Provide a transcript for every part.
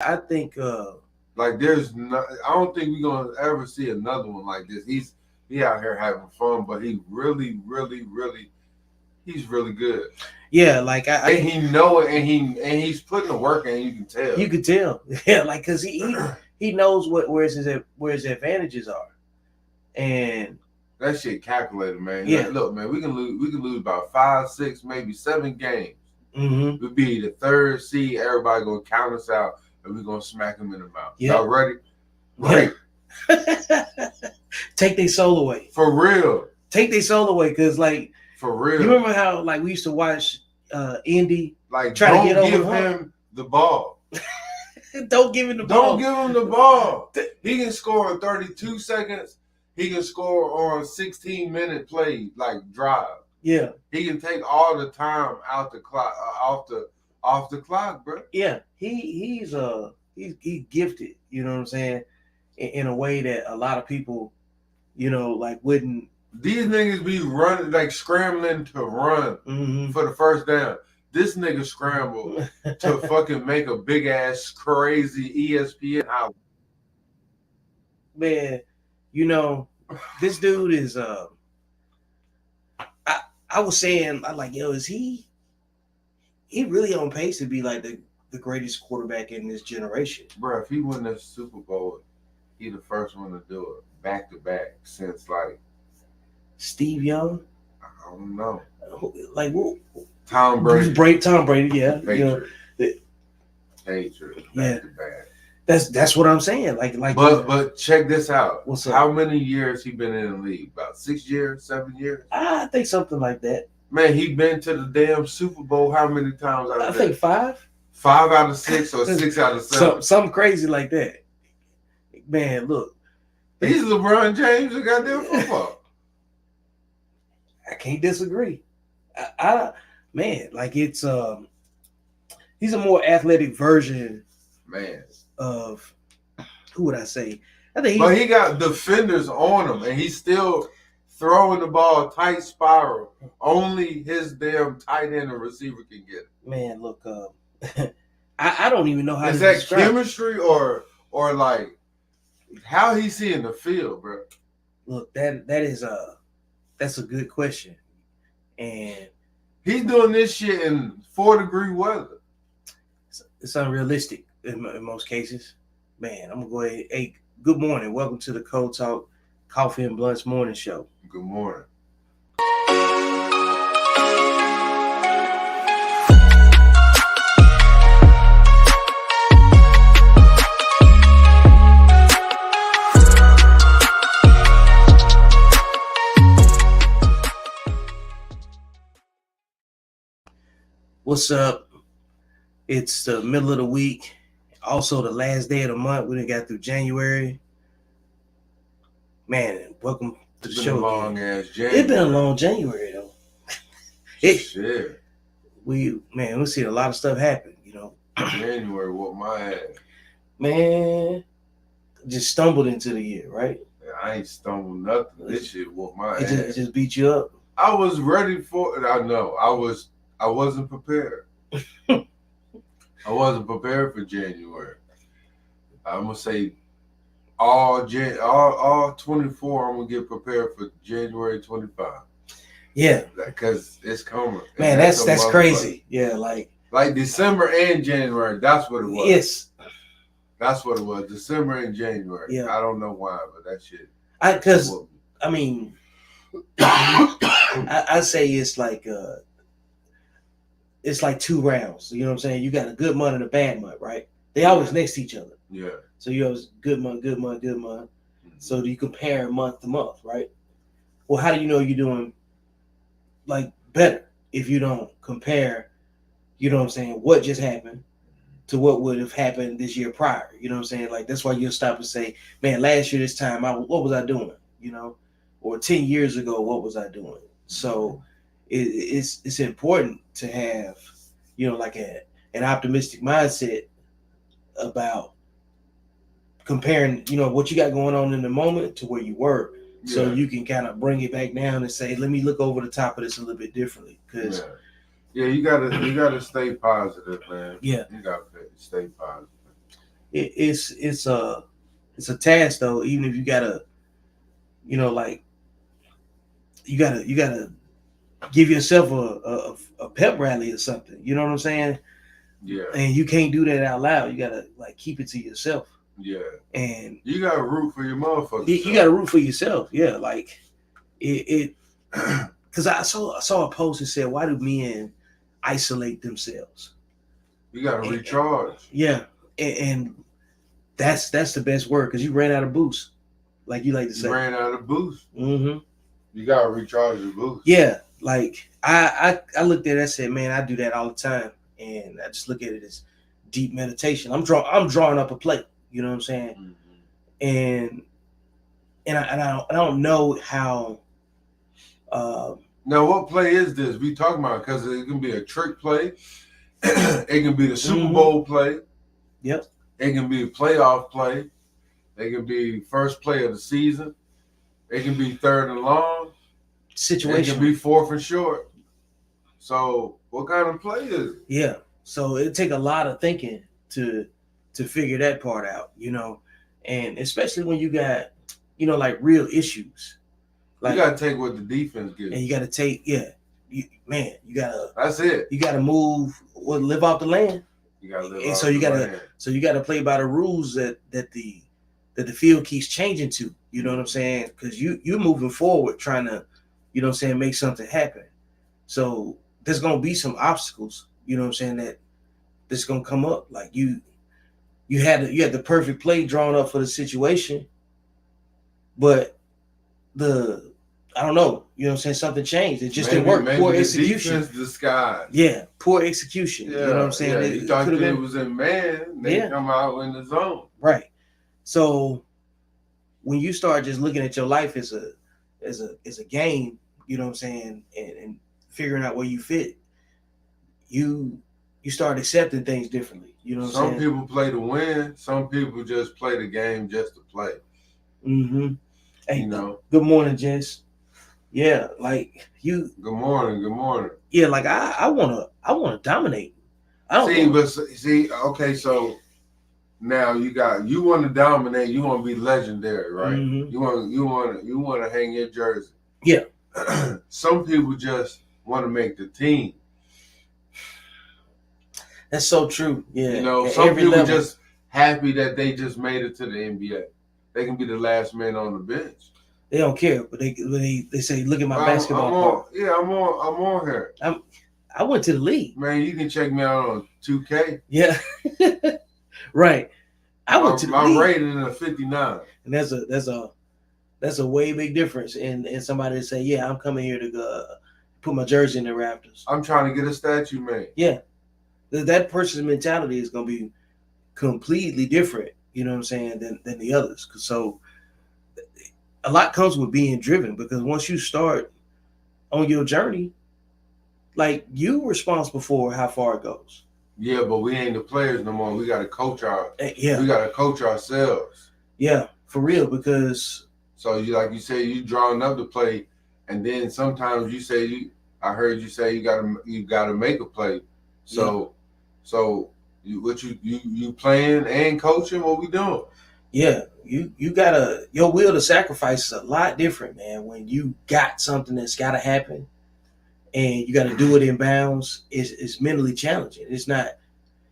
I think like there's no, I don't think we're gonna ever see another one like this. He out here having fun, but he really, really, really, he's really good. yeah, like And he know it, and he's putting the work in. You can tell. You could tell, yeah, like because he knows where his advantages are, and that shit calculated, man. Yeah. Like, look, man, we can lose about 5, 6, maybe 7 games. Mm-hmm. We'll be the third seed. Everybody gonna count us out, and we're gonna smack them in the mouth. Yeah. Y'all ready? Right. Take their soul away. For real. Take their soul away, cause like for real. You remember how like we used to watch Indy like try to get over give him the ball. Don't give him the ball. Don't give him the ball. He can score in 32 seconds. He can score on 16-minute play like drive. Yeah. He can take all the time out the clock off the clock, bro. Yeah. He's gifted, you know what I'm saying? In a way that a lot of people, you know, like wouldn't. These niggas be running, like scrambling to run for the first down. This nigga scrambled to fucking make a big ass crazy ESPN house. Man, you know, this dude is I was saying, I'm like, yo, is he really on pace to be like the greatest quarterback in this generation? Bro, if he win the Super Bowl, he the first one to do it back to back since like Steve Young. I don't know. Like what? Tom Brady. Tom Brady, yeah. Patriots. You know, Patriots. Yeah. Back to back. That's what I'm saying. Like. But check this out. What's up? How many years he been in the league? About 6 years, 7 years? I think something like that. Man, he been to the damn Super Bowl how many times out of that? I think 5. 5 out of 6 or 6 out of 7. Something crazy like that. Man, look. He's LeBron James of goddamn football. I can't disagree. I man, like it's he's a more athletic version, man, of who would I say? I think but he got defenders on him, and he's still throwing the ball tight spiral. Only his damn tight end and receiver can get it. Man, look, I don't even know how. Is that chemistry or like how he's seeing the field, bro? Look, that's a good question, and he's doing this shit in 4-degree weather. It's unrealistic in most cases. Man, I'm gonna go ahead. Hey, good morning. Welcome to the Cold Talk Coffee and Blunts Morning Show. Good morning. What's up? It's the middle of the week. Also the last day of the month. We done got through January. Man, welcome to the show. Long ass January. It's been a long January though. Shit. We see a lot of stuff happen, you know. January whooped my ass. Man, just stumbled into the year, right? I ain't stumbled nothing. This shit whooped my ass. It just beat you up. I was ready for it. I know. I wasn't prepared. I wasn't prepared for January. I'm gonna say all 24. I'm gonna get prepared for January 25. Yeah, because it's coming. Man, that's crazy. Yeah, like December and January. That's what it was. Yes, that's what it was. December and January. Yeah, I don't know why, but that shit. I mean, I say it's like 2 rounds. You know what I'm saying? You got a good month and a bad month, right? They always next to each other. Yeah. So you have good month, good month, good month. So you compare month to month, right? Well, how do you know you're doing like better if you don't compare, you know what I'm saying, what just happened to what would have happened this year prior? You know what I'm saying? Like that's why you'll stop and say, man, last year this time, what was I doing? You know, or 10 years ago, what was I doing? So it's important to have, you know, like an optimistic mindset about comparing, you know, what you got going on in the moment to where you were. Yeah. So you can kind of bring it back down and say, let me look over the top of this a little bit differently. Because you gotta stay positive, man. Yeah. You gotta stay positive. it's a task though. Even if you gotta, like you gotta give yourself a pep rally or something. You know what I'm saying? Yeah. And you can't do that out loud. You gotta like keep it to yourself. Yeah. And you gotta root for your motherfuckers. You gotta root for yourself. Yeah, like it because I saw a post that said, "Why do men isolate themselves?" You gotta recharge. Yeah, and that's the best word because you ran out of boost, like you like to say. You ran out of boost. Mm-hmm. You gotta recharge your boost. Yeah, like I looked at it and said, man, I do that all the time, and I just look at it as deep meditation. I'm drawing up a plate. You know what I'm saying? Mm-hmm. And I don't know how. Now, what play is this we talking about? Because it can be a trick play. It can be the Super Bowl play. Yep. It can be a playoff play. It can be first play of the season. It can be third and long. Situation. It can be fourth and short. So, what kind of play is it? Yeah. So it take a lot of thinking to figure that part out, and especially when you got, like real issues. Like, you gotta take what the defense gives, and you gotta take, you gotta. That's it. You gotta move, live off the land. You gotta live and off so you the gotta, land. So you gotta play by the rules that the field keeps changing to. You know what I'm saying? Because you're moving forward, trying to, make something happen. So there's gonna be some obstacles. You know what I'm saying? That's gonna come up. Like you had the perfect play drawn up for the situation, but I don't know. You know what I'm saying? Something changed. It just didn't work. Poor execution. Disguise. Yeah, poor execution. Yeah, you know what I'm saying? Yeah. You thought it was in man. They come out in the zone. Right. So when you start just looking at your life as a game, you know what I'm saying, and figuring out where you fit, you start accepting things differently. You know what I'm saying? Some people play to win. Some people just play the game just to play. Mm-hmm. Hey, Good morning, Jess. Yeah, like you. Good morning. Good morning. Yeah, like I wanna dominate. Okay, so now you want to dominate. You want to be legendary, right? Mm-hmm. You want to hang your jersey. Yeah. Some people just want to make the team. That's so true. Yeah. Some people just happy that they just made it to the NBA. They can be the last man on the bench. They don't care, but they say, "Look at my basketball." I'm on here. I went to the league. Man, you can check me out on 2K. Yeah. Right. I went to the league. My rating is a 59. And that's a way big difference in somebody to say, "Yeah, I'm coming here to put my jersey in the rafters." I'm trying to get a statue made. Yeah. That person's mentality is going to be completely different, you know what I'm saying, than the others. So a lot comes with being driven, because once you start on your journey, like, you responsible for how far it goes. Yeah, but we ain't the players no more. We got to coach we got to coach ourselves. Yeah, for real, because so like you say, you drawing up the play, and then sometimes you say I heard you say you got to make a play. So you playing and coaching? What we doing? Yeah, you gotta, your will to sacrifice is a lot different, man. When you got something that's gotta happen and you gotta do it in bounds, it's mentally challenging. It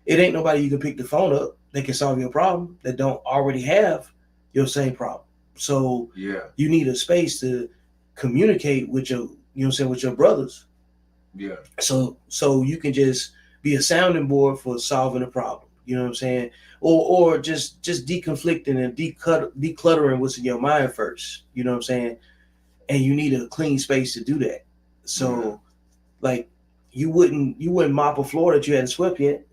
ain't nobody you can pick the phone up that can solve your problem that don't already have your same problem. So you need a space to communicate with your, with your brothers. Yeah. So you can just be a sounding board for solving a problem. You know what I'm saying? Or just deconflicting and decluttering what's in your mind first. You know what I'm saying? And you need a clean space to do that. So, like, you wouldn't mop a floor that you hadn't swept yet.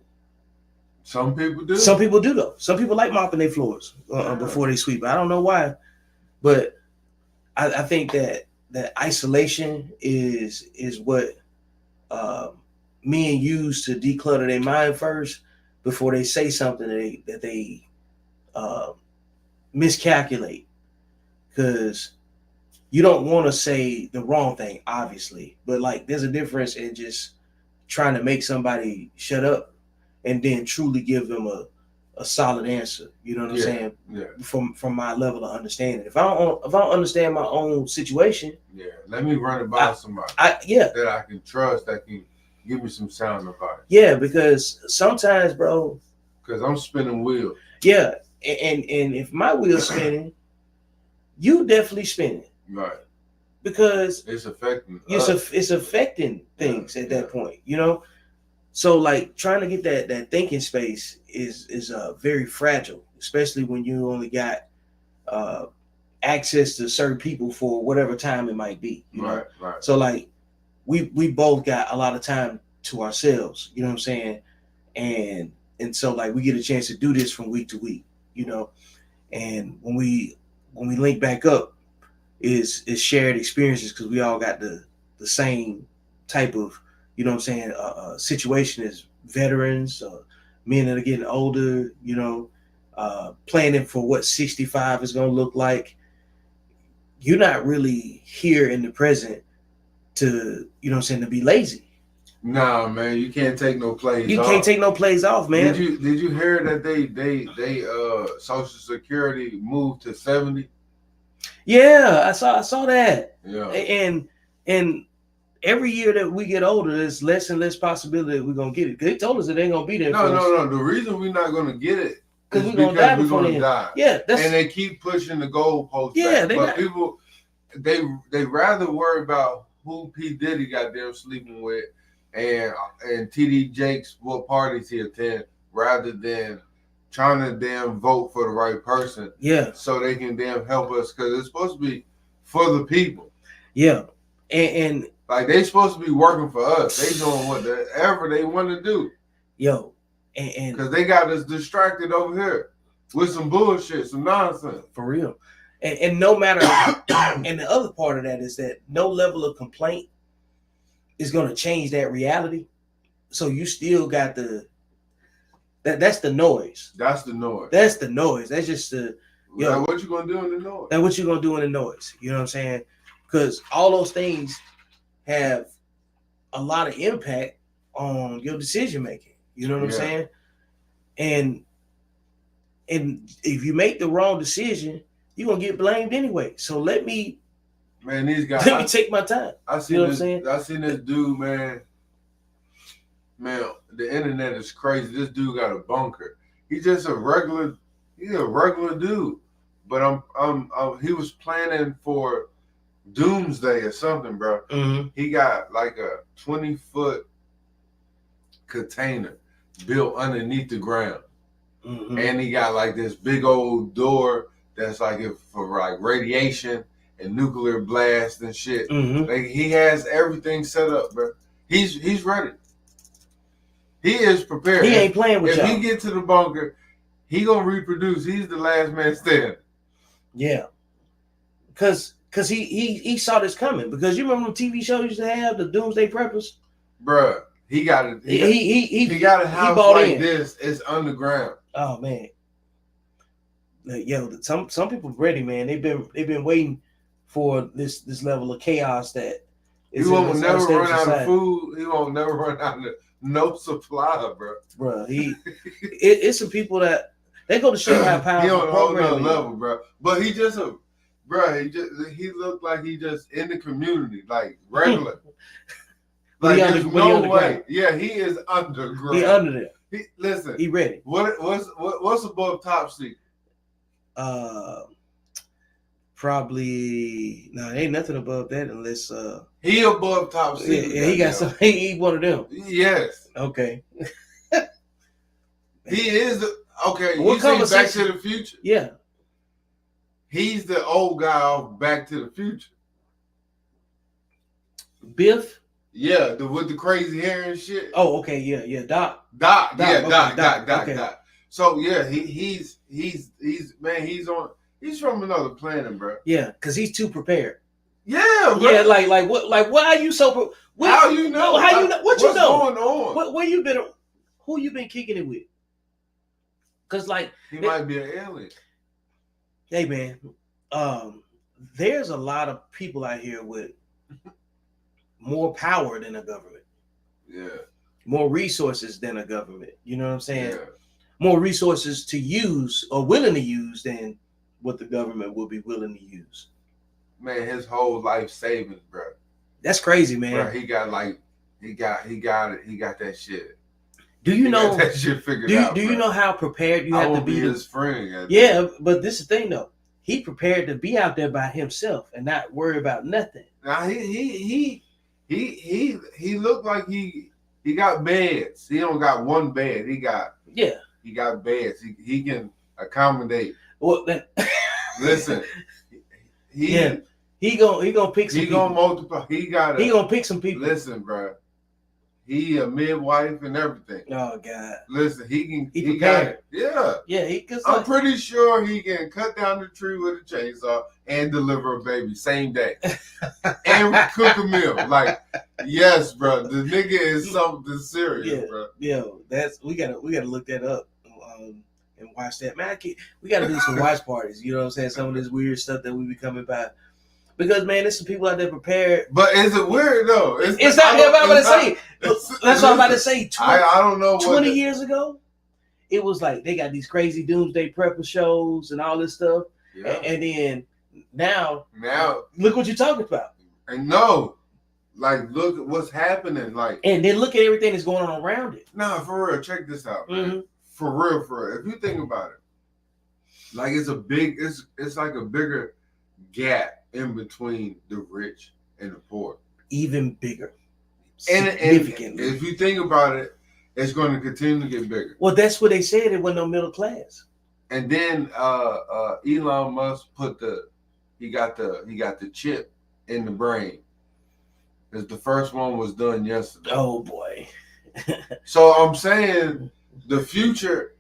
Some people do. Some people do, though. Some people like mopping their floors before they sweep. I don't know why, but I think that isolation is what men use to declutter their mind first before they say something that they miscalculate. Because you don't want to say the wrong thing, obviously, but like, there's a difference in just trying to make somebody shut up and then truly give them a solid answer. You know what I'm saying? Yeah. From my level of understanding. If I don't understand my own situation, yeah, let me run it by somebody yeah, that I can trust, that can give me some sound advice. Yeah, because sometimes, bro. Because I'm spinning wheels. Yeah, and if my wheel's spinning, you definitely spinning. Right. Because it's affecting it's affecting things at that point, you know. So like trying to get that thinking space is very fragile, especially when you only got access to certain people for whatever time it might be, you know. Right. So like we both got a lot of time to ourselves, you know what I'm saying, and so like we get a chance to do this from week to week, you know, and when we link back up is shared experiences because we all got the same type of, you know what I'm saying, situation as veterans, men that are getting older, you know, planning for what 65 is going to look like. You're not really here in the present to, you know what I'm saying, to be lazy. Nah, man, you can't take no plays off. You can't take no plays off, man. Did you hear that they Social Security moved to 70? Yeah, I saw that. Yeah. And every year that we get older, there's less and less possibility that we're gonna get it. They told us it ain't gonna be there. No. The reason we're not gonna get it is we're gonna die we're before gonna die. Yeah, and they keep pushing the goalposts back. But people, they rather worry about who P. Diddy got them sleeping with and T.D. Jakes, what parties he attend, rather than trying to damn vote for the right person. Yeah. So they can damn help us, because it's supposed to be for the people. Yeah. And like they supposed to be working for us. They doing whatever they want to do. Yo. And because they got us distracted over here with some bullshit, some nonsense. For real. And no matter and the other part of that is that no level of complaint is going to change that reality. So you still got that's the noise. That's the noise. That's the noise. That's just the what you gonna do in the noise? That's what you gonna do in the noise. You know what I'm saying? Because all those things have a lot of impact on your decision making. You know what I'm saying? And if you make the wrong decision, you're gonna get blamed anyway. So these guys, let me take my time. I seen this dude, man. Man, the internet is crazy. This dude got a bunker. He's just a regular dude. But he was planning for doomsday or something, bro. Mm-hmm. He got like a 20-foot container built underneath the ground. Mm-hmm. And he got like this big old door that's like for like radiation and nuclear blast and shit. Mm-hmm. Like he has everything set up, bro. He's ready. He is prepared. He ain't playing with y'all. If he get to the bunker, he gonna reproduce. He's the last man standing. Yeah, because he saw this coming. Because you remember the TV shows used to have the Doomsday Preppers, bruh. He got it. He got a house like this. It's underground. Oh man, yo, some people ready, man. They've been waiting for this level of chaos that he won't never run out of food. He won't never run out of no supply, bro. Bro, it's some people that they go to show how powerful. He on a whole nother level, bro. But he looked like he just in the community, like regular. Like there's no way. Yeah, he is underground. He under there. Listen. He ready. What's above top secret? Probably ain't nothing above that unless he above top secret. Yeah, he got some. He one of them. Yes. Okay. He is okay. You see Back to the Future? Yeah. He's the old guy off Back to the Future. Biff? Yeah, with the crazy hair and shit. Oh, okay, yeah. Doc. Doc. So yeah, he's from another planet, bro. Yeah, because he's too prepared. Yeah, bro. Yeah, like what? Like why are you so? How you know? How you know? What you know? What's going on? Where you been? Who you been kicking it with? Because he might be an alien. Hey man, there's a lot of people out here with more power than a government. Yeah. More resources than a government. You know what I'm saying? more resources to use or willing to use than what the government will be willing to use. Man, his whole life savings, bro. That's crazy, man. Bro, he got that shit. Do you know got that shit figured out? Do you know how prepared you have to be? His friend. Yeah, but this is the thing though. He prepared to be out there by himself and not worry about nothing. Now he looked like he got beds. He don't got one bed. He got beds. He can accommodate. Well, then, listen, he gonna pick some. He people. gonna multiply. He gonna pick some people. Listen, bro. He a midwife and everything. Oh God! Listen, he prepared. Yeah. I'm pretty sure he can cut down the tree with a chainsaw and deliver a baby same day, and cook a meal. Like, yes, bro. The nigga is something serious, bro. Yeah, we gotta look that up and watch that. Man, we gotta do some watch parties. You know what I'm saying? Some of this weird stuff that we be coming by. Because man, there's some people out there prepared. But is it weird though? It's not. That's what I'm about to say. That's what I'm about to say. I don't know. 20 years ago, it was like they got these crazy doomsday prepper shows and all this stuff. Yeah. And then now, look what you're talking about. And no, like look at what's happening. Like, and then look at everything that's going on around it. Nah, for real. Check this out, man. Mm-hmm. For real. If you think about it, like it's like a bigger gap in between the rich and the poor. Even bigger. And if you think about it, it's going to continue to get bigger. Well, that's what they said. It wasn't no middle class. And then Elon Musk he got the chip in the brain. Because the first one was done yesterday. Oh boy. So I'm saying the future,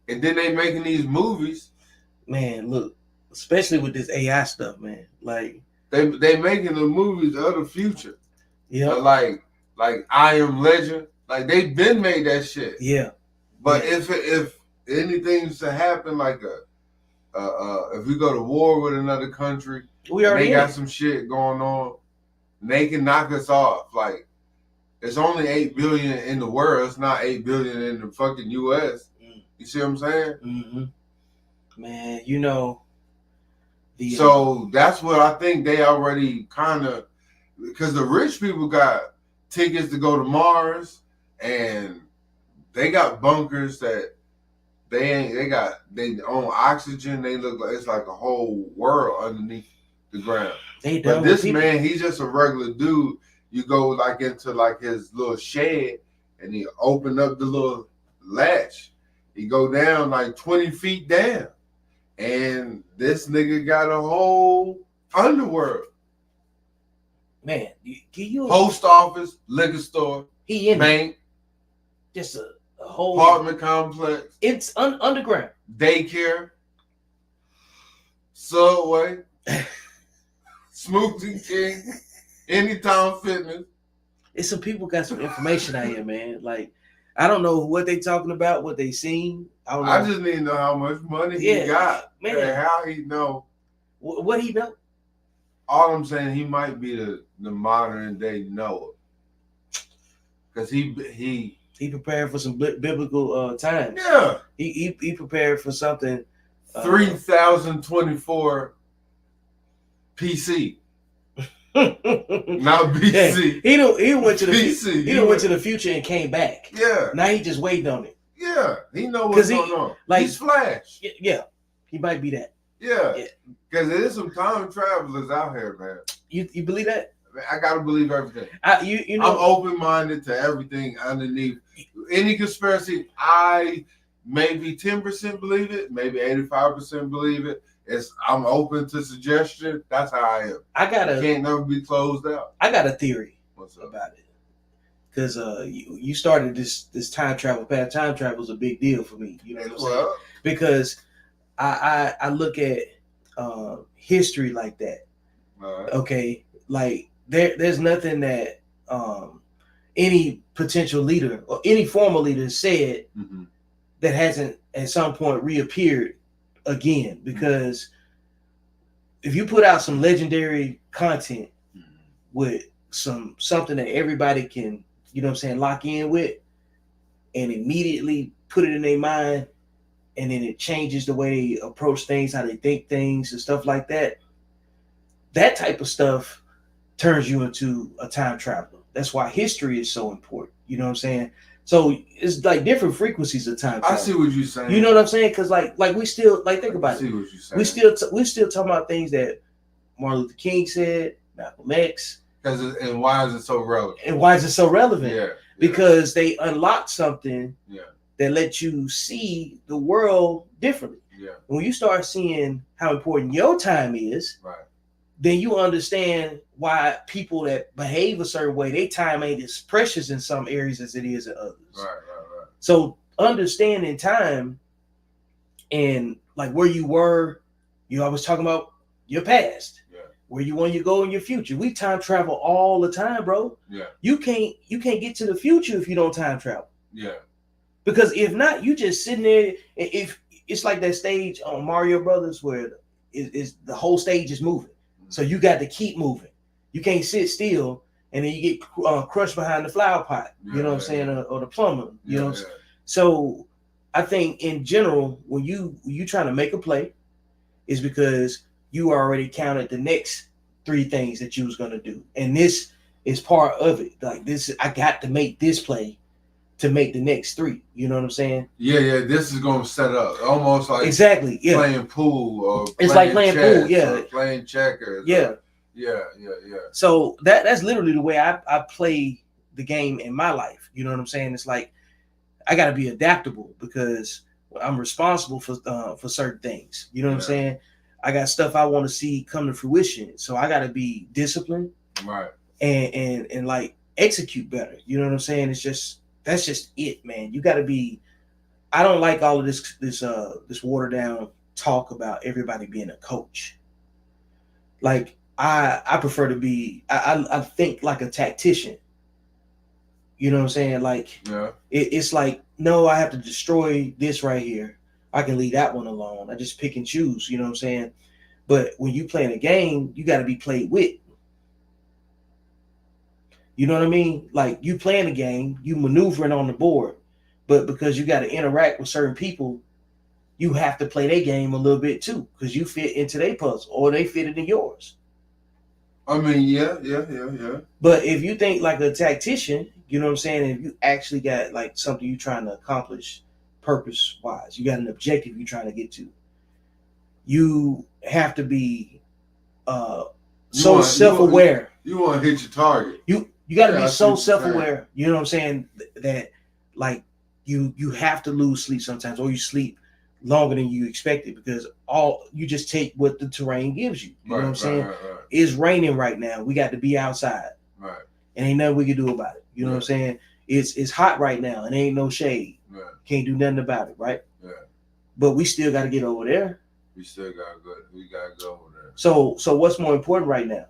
and then they making these movies. Man, look. Especially with this AI stuff, man. Like they making the movies of the future. Yeah. Like I Am Legend. Like they've been made that shit. Yeah. But if anything's to happen, like if we go to war with another country, they got some shit going on, they can knock us off. Like it's only 8 billion in the world. It's not 8 billion in the fucking US. You see what I'm saying? Mm-hmm. Man, you know. So that's what I think they already kind of, because the rich people got tickets to go to Mars and they got bunkers that they own oxygen. They look like it's like a whole world underneath the ground. But this man, he's just a regular dude. You go like into like his little shed and he open up the little latch. He go down like 20 feet down. And this nigga got a whole underworld. Man, can you post office, liquor store, bank, just a whole apartment complex. It's underground. Daycare, Subway, Smoothie King, Anytime Fitness. It's some people got some information out here, man. Like I don't know what they talking about, what they seen. I just need to know how much money he got, man. And how he know. What he know? All I'm saying, he might be the modern day Noah, because he prepared for some biblical times. Yeah, he prepared for something. 3024 PC. Not BC. Yeah, he went to the PC. He went to the future and came back. Yeah. Now he just waiting on it. Yeah, he know what's going on. Like he's Flash. Yeah, he might be that. Yeah, because there's some time travelers out here, man. You believe that? I gotta believe everything. You know, I'm open minded to everything underneath any conspiracy. I maybe 10% believe it, maybe 85% believe it. I'm open to suggestion. That's how I am. Can't never be closed out. I got a theory. What's up? About it? Because you started this time travel. Time travel is a big deal for me. You know what I'm saying? Because I look at history like that. Right. Okay, like there's nothing that any potential leader or any former leader said that hasn't at some point reappeared again. Because if you put out some legendary content with something that everybody can, you know what I'm saying, lock in with, and immediately put it in their mind, and then it changes the way they approach things, how they think things, and stuff like that. That type of stuff turns you into a time traveler. That's why history is so important. You know what I'm saying? So it's like different frequencies of time travel. I see what you're saying. You know what I'm saying? Because like we still like think about I see it. what you're saying. We still talking about things that Martin Luther King said, Malcolm X. And why is it so relevant? And why is it so relevant? Yeah. Because they unlock something Yeah. that lets you see the world differently. Yeah. When you start seeing how important your time is, right, then you understand why people that behave a certain way, their time ain't as precious in some areas as it is in others. Right. So understanding time and like where you were, you always talking about your past, where you want to go in your future. We time travel all the time, bro. Yeah. You can't get to the future if you don't time travel. Yeah. Because if not, you just sitting there. If it's like that stage on Mario Brothers where is the whole stage is moving, so you got to keep moving. You can't sit still, and then you get crushed behind the flower pot. You know what I'm saying, or the plumber. You know. Yeah. So I think in general, when you trying to make a play, is because you already counted the next 3 things that you was gonna do, and this is part of it. Like this, I got to make this play to make the next 3. You know what I'm saying? Yeah. This is gonna set up almost like exactly. Yeah. Playing pool or it's like playing pool. Yeah. Or playing checkers. Yeah. Yeah. So that's literally the way I play the game in my life. You know what I'm saying? It's like I got to be adaptable because I'm responsible for certain things. You know what I'm saying? I got stuff I want to see come to fruition, so I got to be disciplined, right? And like execute better. You know what I'm saying? That's just it, man. You got to be. I don't like all of this watered down talk about everybody being a coach. Like I prefer to be. I think like a tactician. You know what I'm saying? Like it's like, no, I have to destroy this right here. I can leave that one alone. I just pick and choose. You know what I'm saying? But when you playing a game, you got to be played with. You know what I mean? Like you playing a game, you maneuvering on the board, but because you got to interact with certain people, you have to play their game a little bit too, because you fit into their puzzle or they fit into yours. I mean, yeah. But if you think like a tactician, you know what I'm saying? If you actually got like something you're trying to accomplish purpose-wise, you got an objective you're trying to get to, you have to be so self-aware. You want to hit your target. You got to be so self-aware. You know what I'm saying? That like you have to lose sleep sometimes, or you sleep longer than you expected because you just take what the terrain gives you. You know what I'm saying? Right. It's raining right now. We got to be outside. Right. And ain't nothing we can do about it. You know what I'm saying? It's hot right now and ain't no shade. Right. Can't do nothing about it, right? Yeah. But we still got to get over there. We still got to go. We got to go over there. So what's more important right now?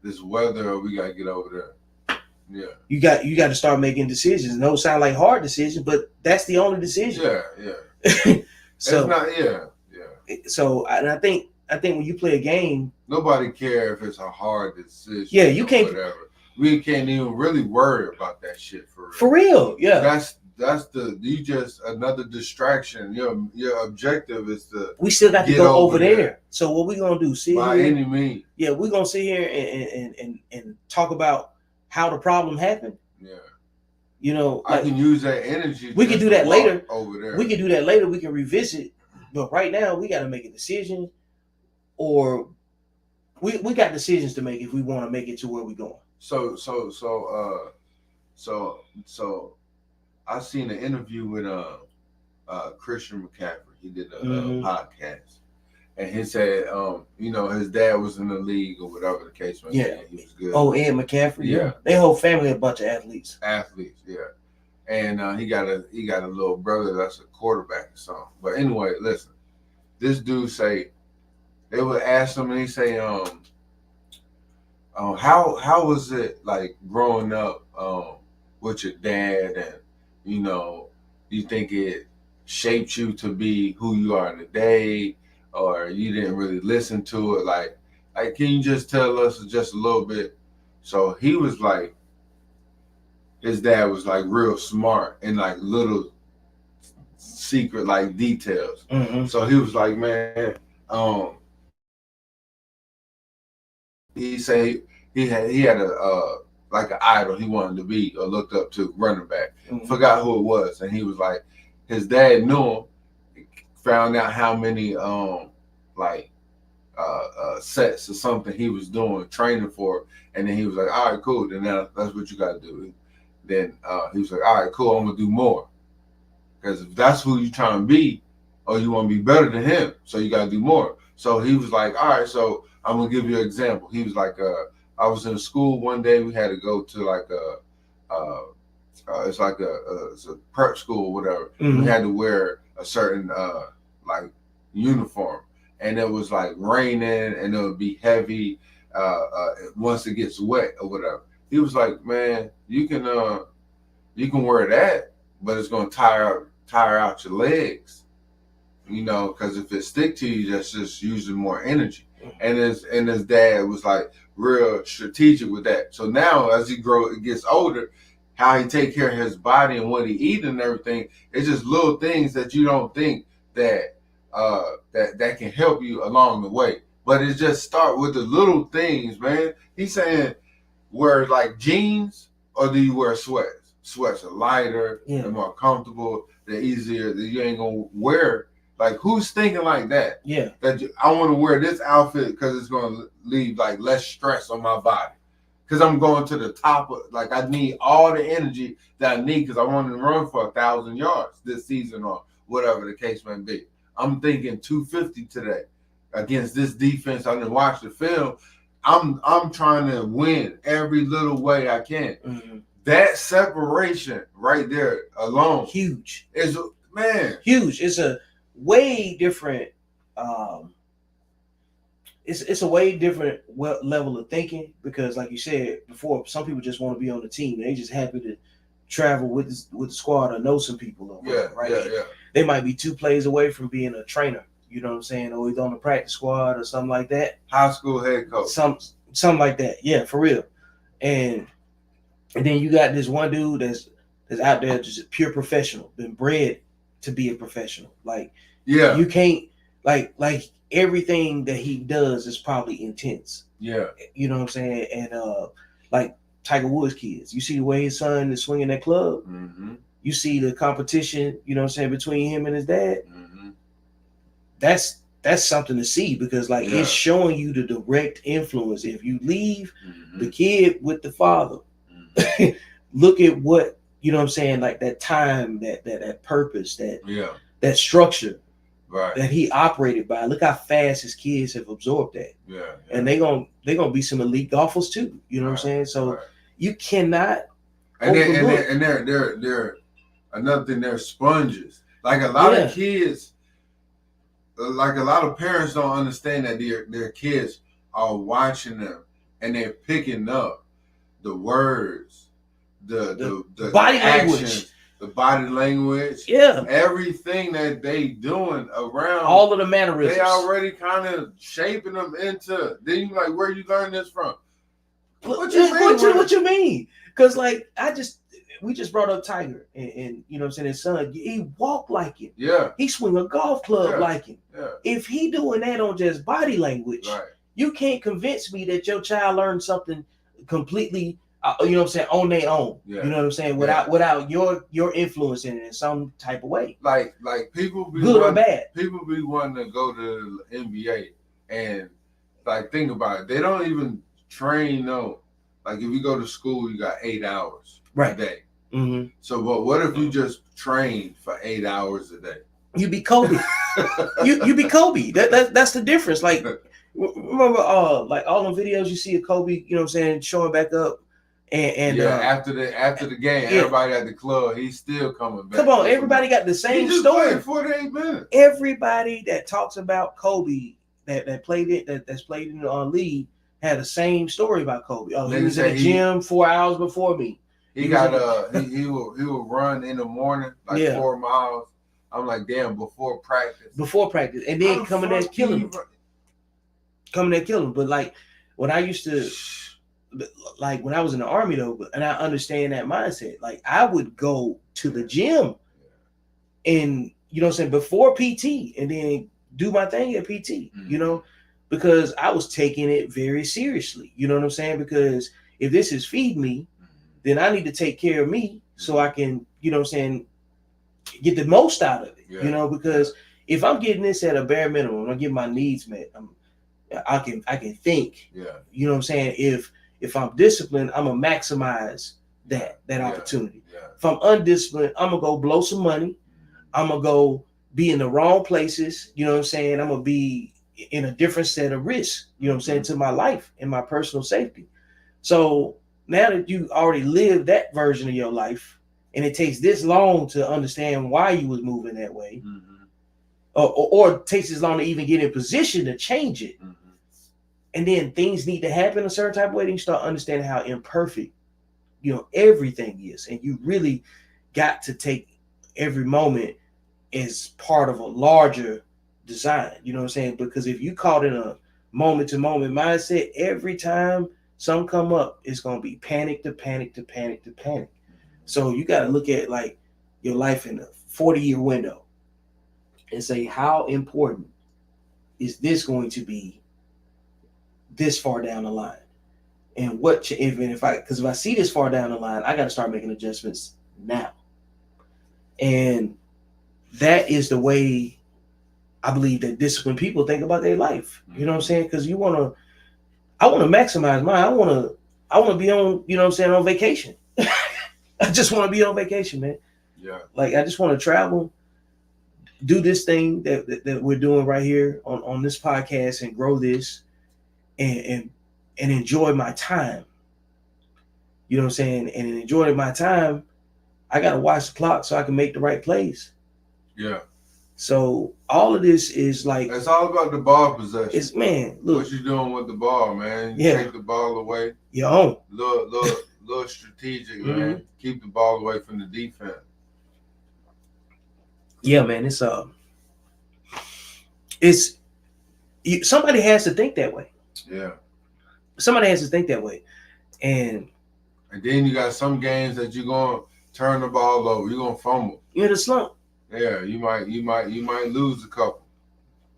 This weather, or we got to get over there. Yeah. You got to start making decisions. No, sound like hard decisions, but that's the only decision. Yeah. So it's not. Yeah. So I think when you play a game, nobody cares if it's a hard decision. Yeah, you can't. Whatever. We can't even really worry about that shit for real. For real, yeah. That's you just another distraction. Your objective is to. We still got to go over there. So what we gonna do? Sit by here, any means. Yeah, we're gonna sit here and talk about how the problem happened. Yeah. You know, I can use that energy. We can do that later. Over there. We can do that later. We can revisit. But right now, we got to make a decision, or we got decisions to make if we want to make it to where we're going. So I seen an interview with Christian McCaffrey. He did a podcast, and he said, his dad was in the league or whatever the case may be. Yeah, he was good. Oh, Ed McCaffrey. Yeah, their whole family a bunch of athletes. Yeah, and he got a little brother that's a quarterback or something. But anyway, listen, this dude say they would ask him, and he say, how was it like growing up with your dad, and you think it shaped you to be who you are today, or you didn't really listen to it? Like can you just tell us just a little bit? So he was like, his dad was like real smart and like little secret like details. Mm-hmm. So he was like, man, he said he had a like an idol he wanted to be or looked up to, running back. Mm-hmm. Forgot who it was, and he was like, his dad knew him, found out how many like sets or something he was doing training for, and then he was like, all right, cool, then that's what you got to do. Then he was like, all right, cool, I'm gonna do more, because if that's who you trying to be, or you want to be better than him, so you got to do more. So he was like, all right, so I'm gonna give you an example. He was like, I was in school one day, we had to go to like it's like it's a prep school or whatever. Mm-hmm. We had to wear a certain like uniform, and it was like raining, and it would be heavy once it gets wet or whatever. He was like, man, you can wear that, but it's gonna tire out your legs, you know, because if it stick to you, that's just using more energy. And his dad was like real strategic with that. So now as he gets older, how he take care of his body and what he eat and everything, it's just little things that you don't think that that can help you along the way. But it just start with the little things, man. He's saying, wear like jeans, or do you wear sweats? Sweats are lighter, they're more comfortable, they're easier, that you ain't gonna wear. Like, who's thinking like that? Yeah. That I want to wear this outfit because it's gonna leave like less stress on my body. Because I'm going to the top of, like, I need all the energy that I need because I want to run for 1,000 yards this season or whatever the case may be. I'm thinking 250 today against this defense. I didn't watch the film. I'm trying to win every little way I can. Mm-hmm. That separation right there alone, huge. Is huge. It's a way different. It's a way different level of thinking, because, like you said before, some people just want to be on the team. They just happy to travel with the squad or know some people. Or whatever, right? Yeah. They might be 2 plays away from being a trainer. You know what I'm saying? Or he's on the practice squad or something like that. High school head coach. Something like that. Yeah, for real. And then you got this one dude that's out there, just a pure professional, been bred to be a professional. Like, you can't like everything that he does is probably intense. Yeah. You know what I'm saying? And like Tiger Woods kids, you see the way his son is swinging that club. Mm-hmm. You see the competition, you know what I'm saying, between him and his dad. Mm-hmm. That's something to see, because it's showing you the direct influence. If you leave the kid with the father, look at what, you know what I'm saying, like that time, that purpose, that structure, right, that he operated by. Look how fast his kids have absorbed that. Yeah. And they're gonna be some elite golfers too. You know what I'm saying? So you cannot. And they're another thing, they're sponges. Like a lot of kids, like a lot of parents don't understand that their kids are watching them and they're picking up the words, the body actions, language, the body language, everything that they doing around, all of the mannerisms. They already kind of shaping them into. Then you like, where you learn this from? What you mean? Because we just brought up Tiger, and you know what I'm saying, his son, he walked like him. Yeah. He swing a golf club like him. Yeah. If he doing that on just body language, you can't convince me that your child learned something completely, you know what I'm saying, on their own. Yeah. You know what I'm saying? Without your influence in it in some type of way. Like people be good or bad. People be wanting to go to the NBA and like think about it. They don't even train though. Like if you go to school, you got 8 hours a day. Mm-hmm. So, but what if you just train for 8 hours a day? You be Kobe. you be Kobe. That's the difference. Like, remember, like all the videos you see of Kobe, you know what I'm saying, showing back up, and after the game, everybody at the club, he's still coming back. Come on, everybody got the same story. Played 48 minutes. Everybody that talks about Kobe that played it, that's played in the league, had the same story about Kobe. Oh, he was in the gym 4 hours before me. He will run in the morning 4 miles. I'm like, damn, before practice, and then coming there killing him. But like when I used to, like when I was in the Army though, and I understand that mindset. Like I would go to the gym and you know what I'm saying, before PT, and then do my thing at PT, you know, because I was taking it very seriously. You know what I'm saying? Because if this is feed me, then I need to take care of me so I can, you know what I'm saying, get the most out of it. Yeah. You know, because if I'm getting this at a bare minimum, I'm getting my needs met, I can think. Yeah. You know what I'm saying? If I'm disciplined, I'm gonna maximize that opportunity. Yeah. If I'm undisciplined, I'm gonna go blow some money. I'm gonna go be in the wrong places. You know what I'm saying? I'm gonna be in a different set of risks. You know what I'm saying, to my life and my personal safety. So now that you already lived that version of your life, and it takes this long to understand why you was moving that way, or it takes this long to even get in position to change it, and then things need to happen a certain type of way, then you start understanding how imperfect, you know, everything is, and you really got to take every moment as part of a larger design. You know what I'm saying? Because if you caught in a moment to moment mindset, every time some come up, it's gonna be panic to panic to panic to panic. So you got to look at like your life in a 40-year window and say, how important is this going to be this far down the line? And what if I see this far down the line, I got to start making adjustments now. And that is the way I believe that disciplined people think about their life. You know what I'm saying? Because I want to maximize mine. I want to be on, you know what I'm saying, on vacation. I just want to be on vacation, man. Yeah. Like, I just want to travel, do this thing that we're doing right here on this podcast, and grow this, and enjoy my time. You know what I'm saying? And in enjoying my time, I got to watch the clock so I can make the right plays. Yeah. So all of this is like, it's all about the ball possession. It's, man, look, what you doing with the ball, man? You take the ball away. Your own. Little strategic, man. Keep the ball away from the defense. Yeah, man. Somebody has to think that way. Yeah. Somebody has to think that way, and then you got some games that you're gonna turn the ball over. You're gonna fumble. You're in a slump. Yeah, you might lose a couple,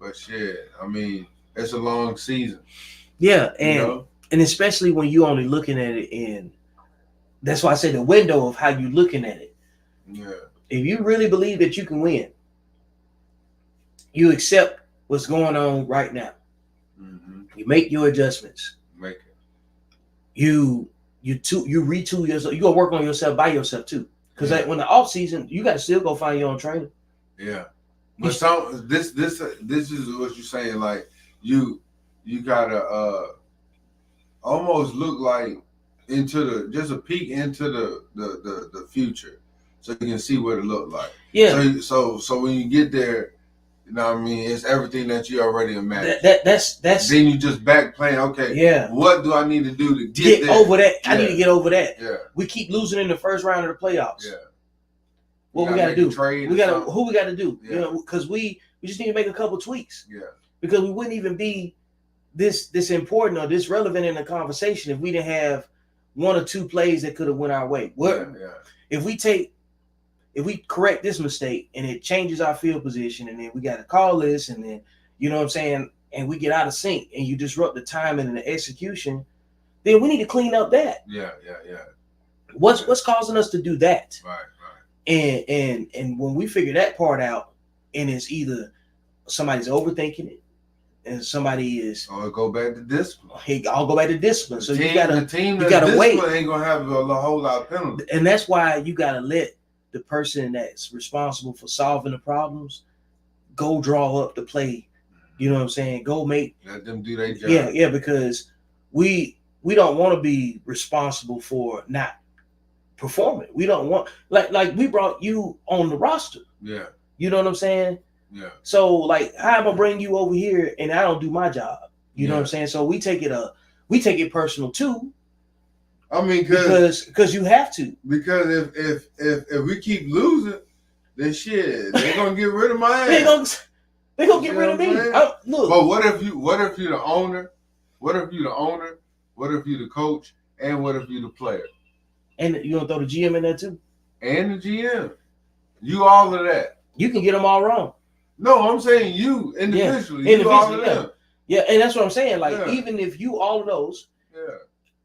but shit, I mean, it's a long season. Yeah, and especially when you only looking at it in, that's why I say the window of how you looking at it. Yeah. If you really believe that you can win, you accept what's going on right now. You make your adjustments. Make it. You retool yourself. You gonna work on yourself by yourself too. Because when the off season, you got to still go find your own trainer. Yeah, but this is what you're saying. Like you gotta almost look like just a peek into the future, so you can see what it looked like. Yeah. So when you get there, you know what I mean, it's everything that you already imagined. That's then you just back playing. Okay. Yeah. What do I need to do to get there? over that? I need to get over that. Yeah. We keep losing in the first round of the playoffs. Yeah. What we got to do? Who we got to do? Yeah. You know, because we just need to make a couple tweaks. Yeah. Because we wouldn't even be this important or this relevant in the conversation if we didn't have one or two plays that could have went our way. If we correct this mistake and it changes our field position, and then we got to call this, and then, you know what I'm saying, and we get out of sync and you disrupt the timing and the execution, then we need to clean up that. Yeah. What's causing us to do that? Right. And when we figure that part out, and it's either somebody's overthinking it, and somebody is, go back to discipline. Hey, I'll go back to discipline. So the team you gotta wait. Ain't gonna have a whole lot of penalties. And that's why you gotta let the person that's responsible for solving the problems go draw up the play. You know what I'm saying? Let them do their job. Yeah, because we don't want to be responsible for not performing. We don't want like we brought you on the roster. Yeah. You know what I'm saying? Yeah. So like, how am I bring you over here and I don't do my job? You know what I'm saying? So we take it personal too. I mean, because you have to. Because if we keep losing, then shit, they're gonna get rid of my ass. They gonna get rid of me. Look. But what if you're the owner? What if you're the owner? What if you're the coach? And what if you're the player? And you gonna throw the GM in there too? And the GM. You all of that. You can get them all wrong. No, I'm saying you individually. Yeah. You all of them. Yeah, and that's what I'm saying. Like, Yeah. even if you all of those,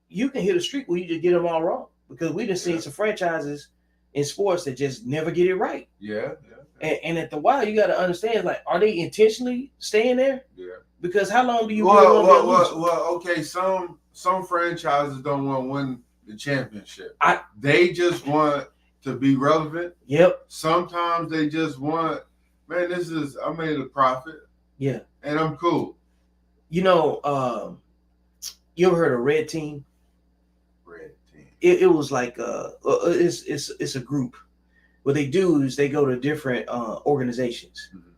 you can hit a streak where you just get them all wrong. Because we just seen some franchises in sports that just never get it right. Yeah. And at the while, you got to understand, like, are they intentionally staying there? Yeah. Because how long do you really want to lose? Well, okay. Some franchises don't want to win the championship. They just want to be relevant. Yep. Sometimes they just want, man, I made a profit. Yeah. And I'm cool. You know, you ever heard of Red Team? Red Team. It was like it's a group. What they do is they go to different organizations. Mm-hmm.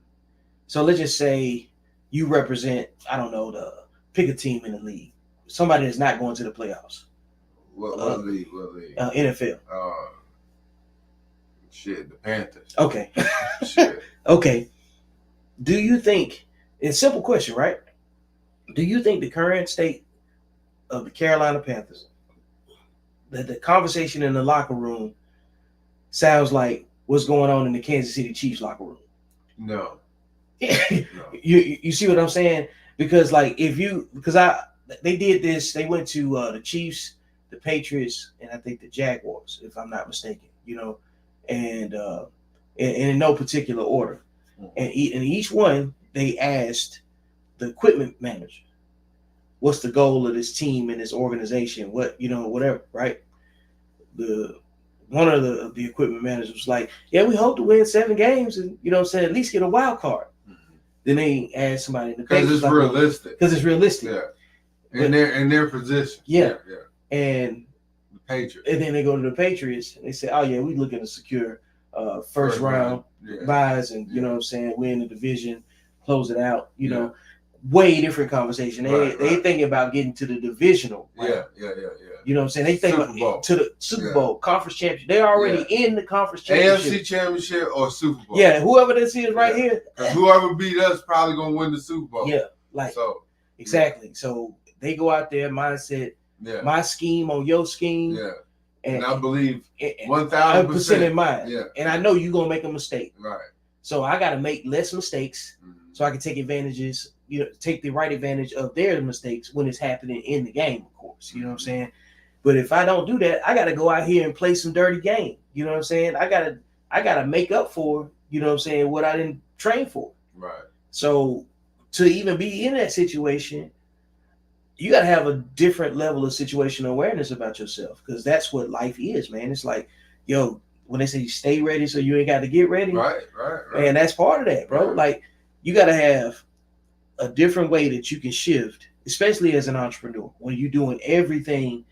So let's just say you represent, I don't know, pick a team in the league. Somebody that's not going to the playoffs. What league? NFL. Shit, the Panthers. Okay. Shit. Okay. Do you think, it's a simple question, right? Do you think the current state of the Carolina Panthers, that the conversation in the locker room sounds like what's going on in the Kansas City Chiefs locker room? No. You see what I'm saying? Because like they did this, they went to the Chiefs, the Patriots, and I think the Jaguars, if I'm not mistaken, and in no particular order. And in each one, they asked the equipment manager, what's the goal of this team and this organization? Whatever, right? One of the equipment managers was like, yeah, we hope to win 7 games and, at least get a wild card. Mm-hmm. Then they asked somebody in the because it's realistic. Because it's realistic. Yeah. In their position. Yeah. And the Patriots. And then they go to the Patriots and they say, oh yeah, we looking to secure first round buys and win the division, close it out, way different conversation. They thinking about getting to the divisional. Right? Yeah. You know what I'm saying? They think about to the Super Bowl, conference championship. They're already in the conference championship. AFC championship or Super Bowl. Yeah, whoever this is right here. Whoever beat us probably gonna win the Super Bowl. Yeah, exactly. So they go out there, mindset, my scheme on your scheme. Yeah. And I believe 1,000% in mine. Yeah. And I know you're gonna make a mistake. Right. So I gotta make less mistakes so I can take advantages, take the right advantage of their mistakes when it's happening in the game, of course. You know what I'm saying? But if I don't do that, I gotta go out here and play some dirty game. You know what I'm saying? I gotta make up for, what I didn't train for. Right. So to even be in that situation, you got to have a different level of situational awareness about yourself, because that's what life is, man. It's like, when they say stay ready so you ain't got to get ready. Right. And that's part of that, bro. Right. Like, you got to have a different way that you can shift, especially as an entrepreneur, when you're doing everything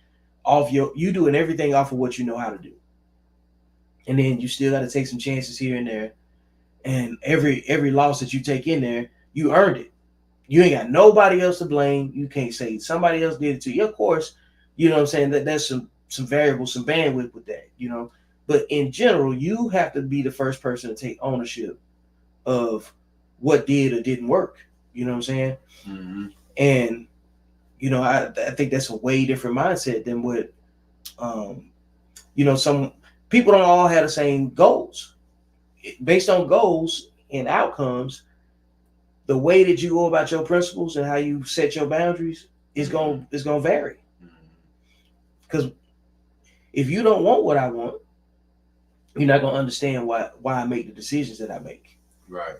off of what you know how to do. And then you still got to take some chances here and there. And every loss that you take in there, you earned it. You ain't got nobody else to blame. You can't say somebody else did it to you. Of course, you know what I'm saying, that there's some variables, some bandwidth with that, But in general, you have to be the first person to take ownership of what did or didn't work. You know what I'm saying? Mm-hmm. And, I think that's a way different mindset than what, some people don't all have the same goals. Based on goals and outcomes, the way that you go about your principles and how you set your boundaries is going to vary. Because if you don't want what I want, you're not going to understand why I make the decisions that I make. Right.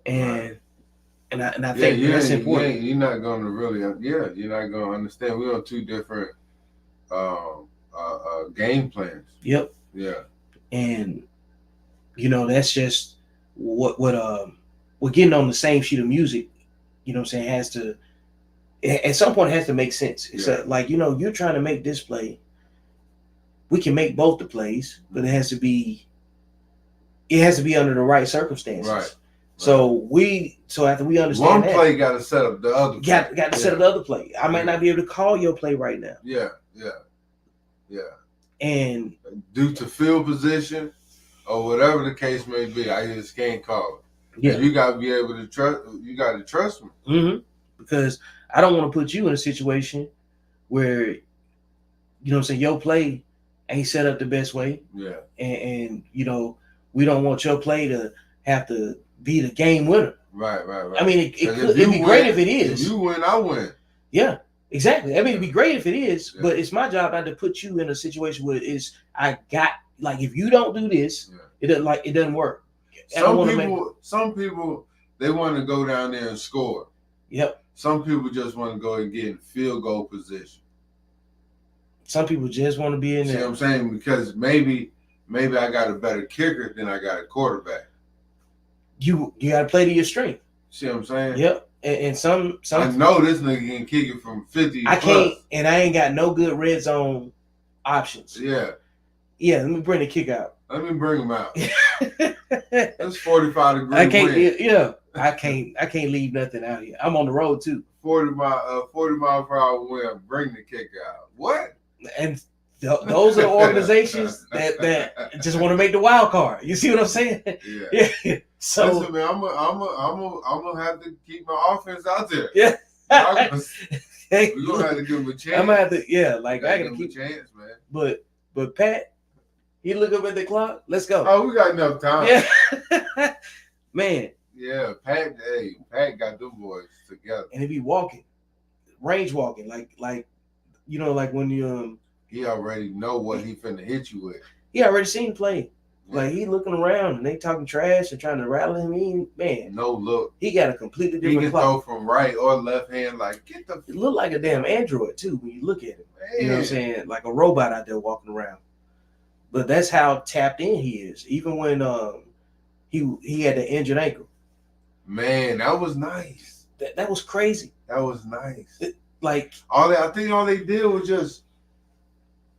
And I think that's important. You're not going to really, you're not going to understand. We're on 2 different game plans. Yep. Yeah. And that's just what we're getting on the same sheet of music, has to, at some point, it has to make sense. It's like, you're trying to make this play. We can make both the plays, but it has to be under the right circumstances. Right. So after we understand one play got to set up the other. Got to set up the other play. I might not be able to call your play right now. Yeah. And due to field position or whatever the case may be, I just can't call it. Yeah. And you got to be able to trust. You got to trust me. Mm-hmm. Because I don't want to put you in a situation where, your play ain't set up the best way. Yeah. And we don't want your play to have to be the game winner. Right. I mean, it'd be great if it is. If you win, I win. Yeah, exactly. I mean, it'd be great if it is, but it's my job not to put you in a situation where if you don't do this, it doesn't work. Some people they want to go down there and score. Yep. Some people just want to go and get in field goal position. Some people just want to be in there. See what I'm saying? Because maybe I got a better kicker than I got a quarterback. You got to play to your strength. See what I'm saying? Yep. And some I know this nigga can kick it from 50. I can't, and I ain't got no good red zone options. Yeah. Let me bring the kick out. Let me bring him out. That's 45 degree wind. Yeah. I can't leave nothing out here. I'm on the road too. 40 mile per hour wind. Bring the kick out. What? And those are the organizations that just want to make the wild card. You see what I'm saying? Yeah. So listen, man, I'm gonna have to keep my offense out there. Yeah. We're gonna have to give him a chance. I'm gonna have to, I gotta give him keep a chance, man. But Pat, he look up at the clock. Let's go. Oh, we got enough time. Yeah. Man. Yeah, Pat got them boys together. And he be walking, range walking, like when you he already know what he finna hit you with. He already seen play. Yeah. Like he looking around and they talking trash and trying to rattle him in. Man, no look. He got a completely different. He can clock. throw from right or left hand. Like get the. It look like a damn android too when you look at him. Man. You know what I'm saying? Like a robot out there walking around. But that's how tapped in he is. Even when he had the injured ankle. Man, that was nice. That was crazy. That was nice. I think all they did was just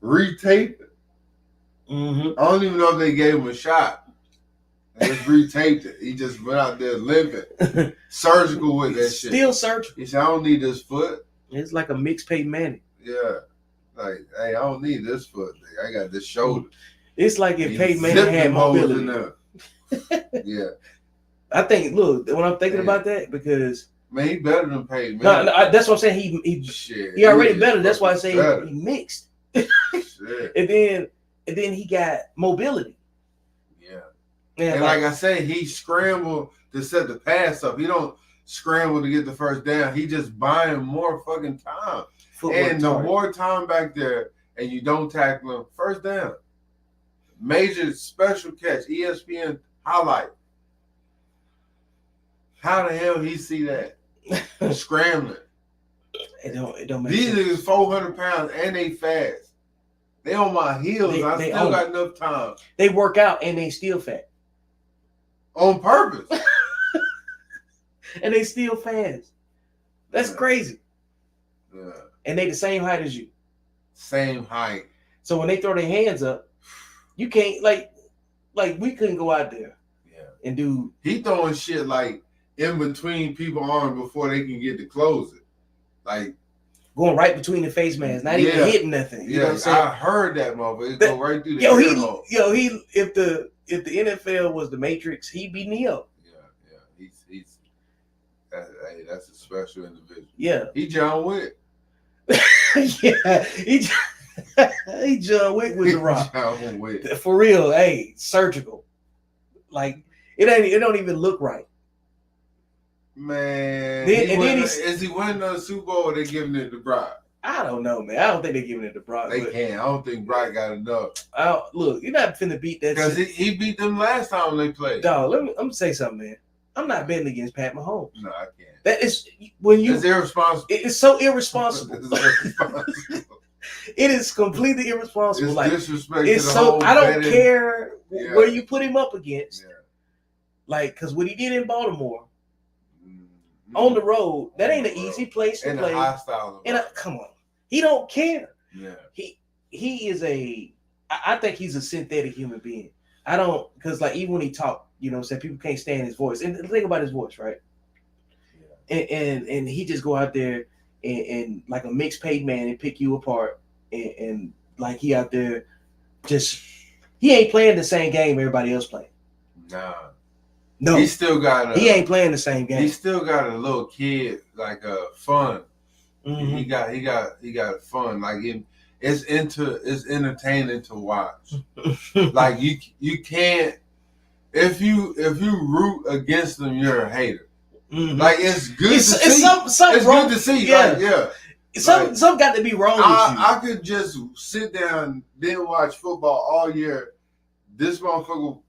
retape it. Mm-hmm. I don't even know if they gave him a shot. They just retaped it. He just went out there limping, surgical with that shit. Still surgical. He said, "I don't need this foot." It's like a mixed Peyton Manning. Yeah, like hey, I don't need this foot. I got this shoulder. It's like if Peyton Manning had mobility. Yeah. I think. Look, when I'm thinking about that, because man, he better than Peyton Manning. No, that's what I'm saying. He already better. That's why I say he mixed. And then he got mobility. Yeah. And like I said, he scrambled to set the pass up. He don't scramble to get the first down. He just buying more fucking time. And the more time back there, and you don't tackle him, first down. Major special catch, ESPN highlight. How the hell he see that? Scrambling. It don't make These sense. niggas 400 pounds and they fast. They on my heels. I still got enough time. They work out and they still fat. On purpose. And they still fast. That's crazy. Yeah. And they the same height as you. Same height. So when they throw their hands up, you can't like we couldn't go out there and do. He throwing shit like in between people's arms before they can get to close it. Like going right between the face masks, not even hitting nothing. You know what I'm saying? I heard that motherfucker. It go right through the earlobe. If the NFL was the Matrix, he'd be Neo. Yeah. That's a special individual. Yeah. He John Wick. Yeah. He John Wick with the Rock. John Wick. For real, hey, surgical. Like it don't even look right. Man, is he winning the Super Bowl or they giving it to Brock? I don't know, man. I don't think they're giving it to Brock. They can't. I don't think Brock got enough. Look, you're not finna beat that. Because he beat them last time they played. Dog, I'm gonna say something, man. I'm not betting against Pat Mahomes. No, I can't. That is when you. It's irresponsible. It's so irresponsible. It's irresponsible. It is completely irresponsible. It's like disrespect. It's so I don't care where you put him up against. Yeah. Like, cause what he did in Baltimore on the road, that ain't an easy place to play. Hostile. Come on, he don't care. Yeah. He is I think he's a synthetic human being. I don't, because like even when he talk, you know what I'm saying, people can't stand his voice. And think about his voice, right? Yeah. And he just go out there and like a mixed paid man and pick you apart and like he out there he ain't playing the same game everybody else playing. Nah. No. He still got he ain't playing the same game. He still got a little kid like fun. Mm-hmm. He got fun. Like it's entertaining to watch. Like you can't if you root against them, you're a hater. Mm-hmm. Like it's good it's, to it's see. It's good to see. Yeah. Like, yeah. Some got to be wrong with you. I could just sit down, didn't watch football all year. This motherfucker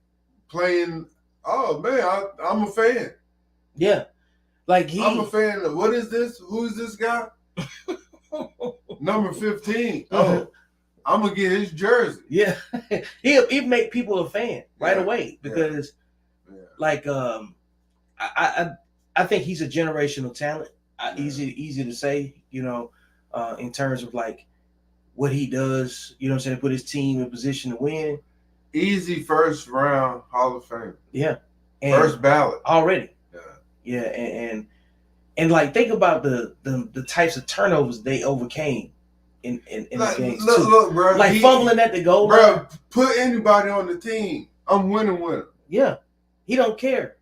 playing. Oh man, I'm a fan. Yeah, like I'm a fan of. What is this? Who is this guy? Number 15. Oh, I'm gonna get his jersey. Yeah, he'll make people a fan right away because, like, I think he's a generational talent. Easy to say, in terms of like what he does. You know what I'm saying? To put his team in position to win. Easy first round Hall of Fame. Yeah, first ballot already. Yeah, and like think about the types of turnovers they overcame in the games. Look, bro. Like fumbling at the goal line. Bro, put anybody on the team. I'm winning with him. Yeah, he don't care.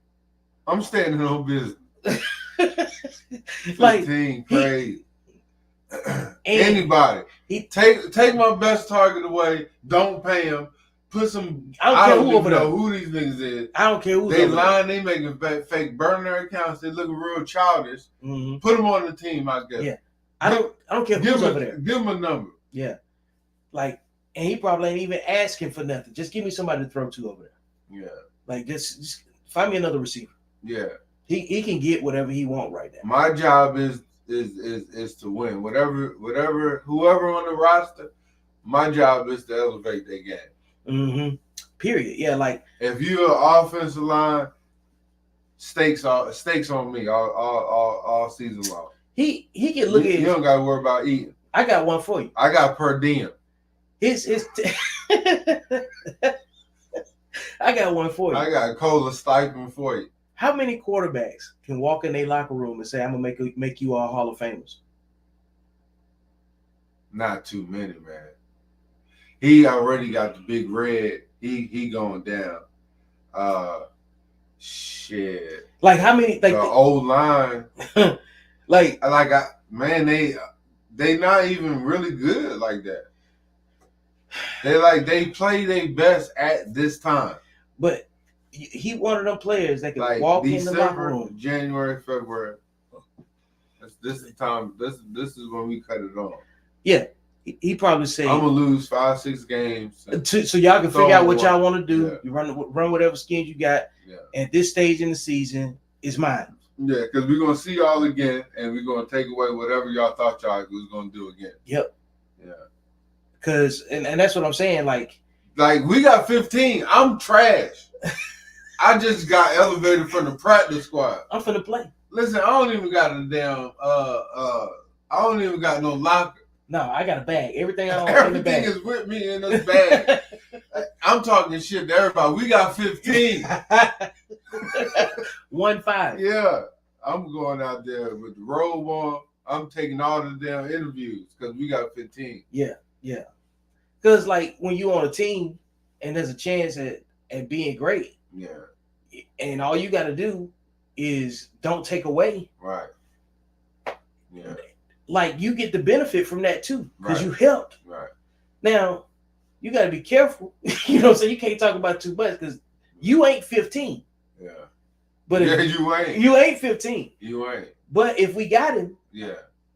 I'm standing on business. Like team crazy. Anybody. Take my best target away. Don't pay him. Put some. I don't even know who these niggas is. I don't care who they lying. They making fake burner accounts. They looking real childish. Mm-hmm. Put them on the team, I guess. Yeah, I don't care who's over there. Give him a number. Yeah, like, and he probably ain't even asking for nothing. Just give me somebody to throw to over there. Yeah, like just find me another receiver. Yeah, he can get whatever he want right now. My job is to win. Whoever on the roster, my job is to elevate their game. Mm-hmm. Period. Yeah, like if you're an offensive line, stakes on me all season long. He can look at. You don't got to worry about eating. I got one for you. I got per diem. I got one for you. I got a cola stipend for you. How many quarterbacks can walk in their locker room and say, "I'm gonna make you all Hall of Famers"? Not too many, man. He already got the big red. He going down. Shit. Like how many? Like the old line. They not even really good like that. They play their best at this time. But he one of them players that can like walk December, in the locker room. January, February. This is time. This is when we cut it on. Yeah. He probably say, I'm gonna lose 5-6 games, so y'all can figure out what y'all want to do. Yeah. You run whatever schemes you got. Yeah. At this stage in the season, is mine. Yeah, because we're gonna see y'all again, and we're gonna take away whatever y'all thought y'all was gonna do again. Yep. Yeah. Because and that's what I'm saying. Like we got 15. I'm trash. I just got elevated from the practice squad. I'm finna play. Listen, I don't even got a damn. I don't even got no locker. No, I got a bag. Everything I own in the bag. Everything is with me in this bag. I'm talking shit to everybody. We got 15. 1-5. Yeah. I'm going out there with the robe on. I'm taking all the damn interviews because we got 15. Yeah. Because like when you on a team and there's a chance at being great. Yeah. And all you got to do is don't take away. Right. Yeah. Like you get the benefit from that too, because right. you helped. Right. Now, you got to be careful. You know what I'm saying? You can't talk about too much because you ain't 15. Yeah. But you ain't. You ain't 15. You ain't. But if we got him,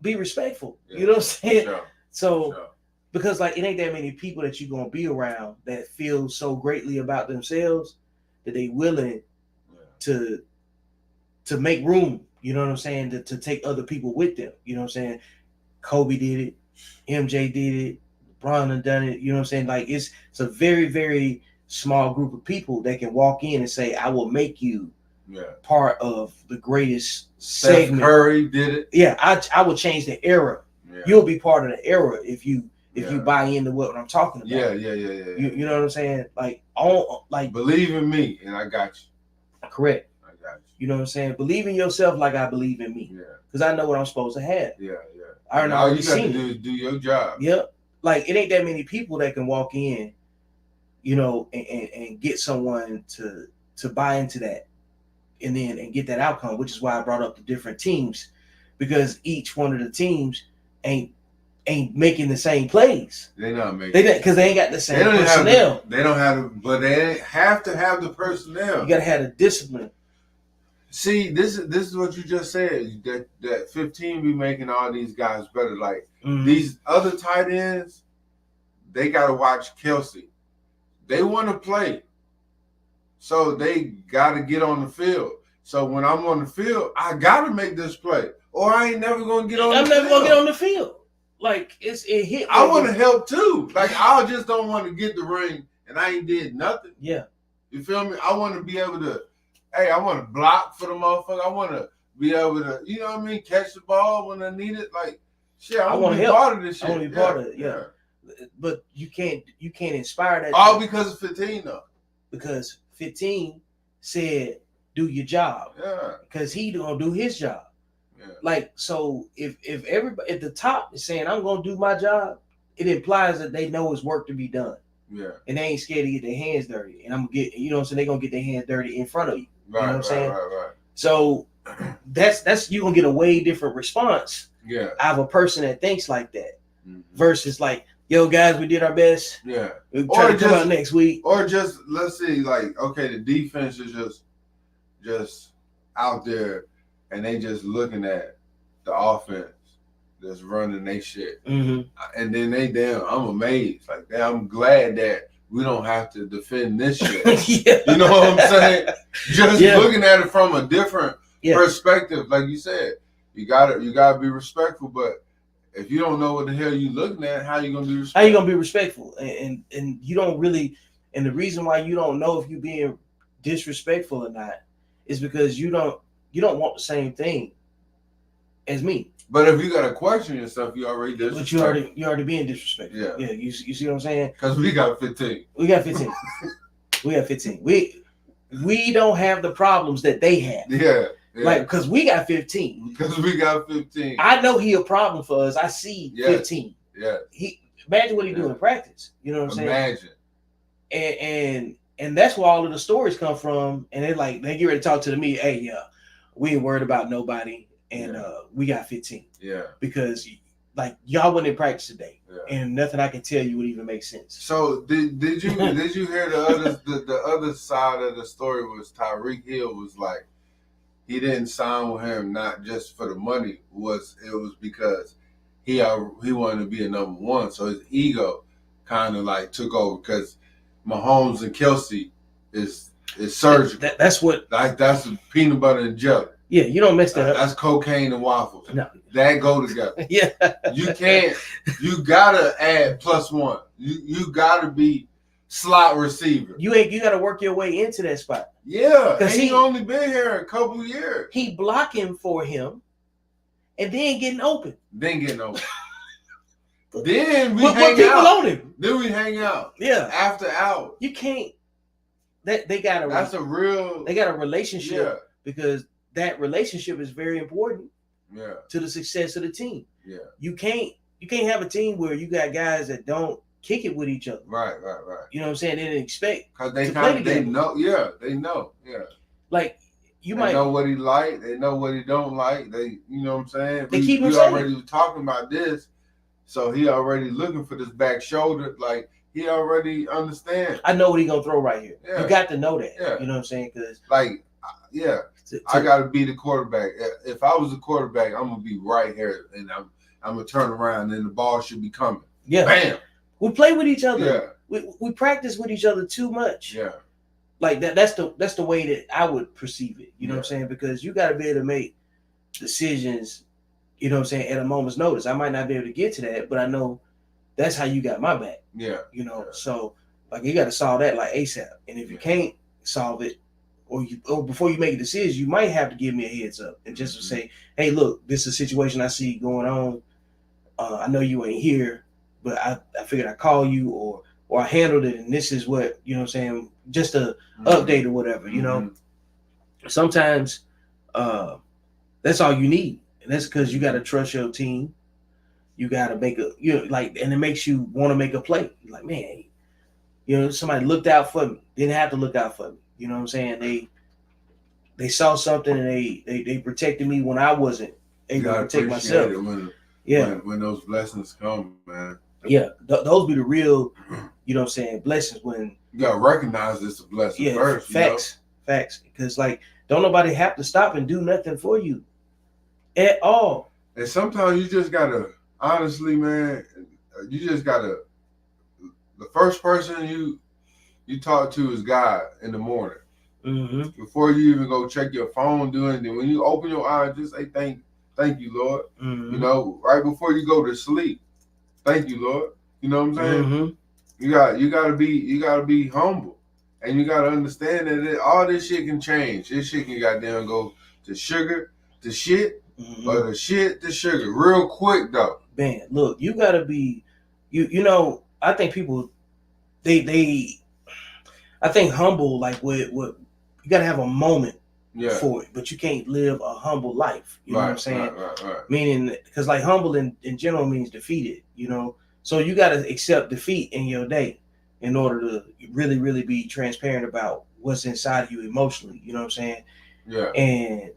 be respectful. Yeah. You know what I'm saying? Sure. So, because like it ain't that many people that you're gonna be around that feel so greatly about themselves that they willing to make room. You know what I'm saying? To take other people with them. You know what I'm saying? Kobe did it. MJ did it. LeBron done it. You know what I'm saying? Like it's a very, very small group of people that can walk in and say, I will make you part of the greatest segment. Curry did it. Yeah, I will change the era. Yeah. You'll be part of the era if you buy into what I'm talking about. Yeah. You know what I'm saying? Like believe in me and I got you. Correct. You know what I'm saying? Believe in yourself like I believe in me. Yeah. Because I know what I'm supposed to have. Yeah. I already seen it. Do your job. Yep. Like it ain't that many people that can walk in, you know, and get someone to buy into that and get that outcome, which is why I brought up the different teams, because each one of the teams ain't ain't making the same plays. They're not making. Because they ain't got the same personnel. They don't have the, but they have to have the personnel. You gotta have the discipline. See, this is what you just said. That 15 be making all these guys better. Like these other tight ends, they gotta watch Kelsey. They want to play, so they gotta get on the field. So when I'm on the field, I gotta make this play, or I ain't never gonna get on. I'm never gonna get on the field. Like it hit. I want to help too. Like I just don't want to get the ring and I ain't did nothing. Yeah, you feel me? I want to be able to. Hey, I want to block for the motherfucker. I want to be able to, you know what I mean, catch the ball when I need it. Like shit, I want to be part of this shit. I want to be part of it. Yeah. But you can't inspire that. All because of 15 though. Because 15 said, "Do your job." Yeah. Because he gonna do his job. Yeah. Like so, if everybody at the top is saying, "I'm gonna do my job," it implies that they know it's work to be done. Yeah. And they ain't scared to get their hands dirty. And I'm gonna get, you know what I'm saying, they're gonna get their hands dirty in front of you. Right, you know what I'm saying? Right. So that's you gonna get a way different response. Yeah. Out of a person that thinks like that versus like, yo guys, we did our best. Yeah. We'll try to come out next week. Or just let's see, like, okay, the defense is just out there and they just looking at the offense that's running they shit. And then I'm amazed. Like, I'm glad that we don't have to defend this shit. Yeah. You know what I'm saying? Just looking at it from a different perspective. Like you said, you gotta be respectful, but if you don't know what the hell you looking at, how you gonna be respectful? How you gonna be respectful? And you don't really, and the reason why you don't know if you're being disrespectful or not is because you don't want the same thing as me. But if you got to question yourself, you already disrespectful. But you already being disrespectful. Yeah. Yeah. You see what I'm saying? Because we got 15. We got 15. We got 15. We don't have the problems that they have. Yeah. Like, because we got 15. Because we got 15. I know he a problem for us. I see 15. Yeah. Imagine what he do in practice. You know what I'm saying? Imagine. And that's where all of the stories come from. And they get ready to talk to me. Hey, yeah, we ain't worried about nobody. And we got 15. Yeah. Because like y'all went in practice today. Yeah. And nothing I can tell you would even make sense. So did you hear the other side of the story was Tyreek Hill was like he didn't sign with him not just for the money, it was because he wanted to be a number one. So his ego kind of like took over because Mahomes and Kelsey is surgical. That's what that's peanut butter and jelly. Yeah, you don't mess that up. That's cocaine and waffles. No. That go together. Yeah. You gotta add +1. You gotta be slot receiver. You gotta work your way into that spot. Yeah. Because he only been here a couple of years. He blocking for him and then getting open. Then we hang people out. On him. Then we hang out. Yeah. After hours. You can't they got a relationship. Yeah. Because that relationship is very important to the success of the team. Yeah. You can't have a team where you got guys that don't kick it with each other. Right. You know what I'm saying? They didn't expect because they know. They know. Yeah. Like they know what he like. They know what he don't like. They, you know what I'm saying? We already was talking about this, so he already looking for this back shoulder. Like he already understands. I know what he gonna throw right here. Yeah. You got to know that. Yeah. You know what I'm saying? Because I got to be the quarterback. If I was a quarterback, I'm gonna be right here, and I'm gonna turn around, and the ball should be coming. Yeah, bam. We play with each other. Yeah. We practice with each other too much. Yeah, like that. That's the way that I would perceive it. You know what I'm saying? Because you got to be able to make decisions. You know what I'm saying? At a moment's notice. I might not be able to get to that, but I know that's how you got my back. Yeah, you know. So like you got to solve that like ASAP. And if you can't solve it, or before you make a decision, you might have to give me a heads up and just say, hey, look, this is a situation I see going on. I know you ain't here, but I figured I'd call you or I handled it, and this is what, you know what I'm saying, just a update or whatever, you know. Sometimes that's all you need. And that's because you got to trust your team. You got to make and it makes you want to make a play. You're like, man, you know, somebody looked out for me. Didn't have to look out for me. You know what I'm saying? They saw something and they protected me when I wasn't able to protect myself. Yeah. When those blessings come, man. Yeah. Those be the real, you know what I'm saying, blessings when you gotta recognize it's a blessing first. Facts. Facts. Because like don't nobody have to stop and do nothing for you at all. And sometimes you just gotta, honestly, man, you just gotta. The first person you talk to is God in the morning. Mm-hmm. Before you even go check your phone, do anything. When you open your eyes, just say thank you, Lord. Mm-hmm. You know, right before you go to sleep, thank you, Lord. You know what I'm saying? Mm-hmm. You gotta be humble, and you gotta understand that all this shit can change. This shit can goddamn go to sugar to shit, or the shit to sugar real quick though. Man, look, you gotta be, you know. I think people, I think humble like what you gotta have a moment for it, but you can't live a humble life. You know what I'm saying? Right. Meaning, because like humble in general means defeated. You know, so you gotta accept defeat in your day in order to really, really be transparent about what's inside of you emotionally. You know what I'm saying? Yeah. And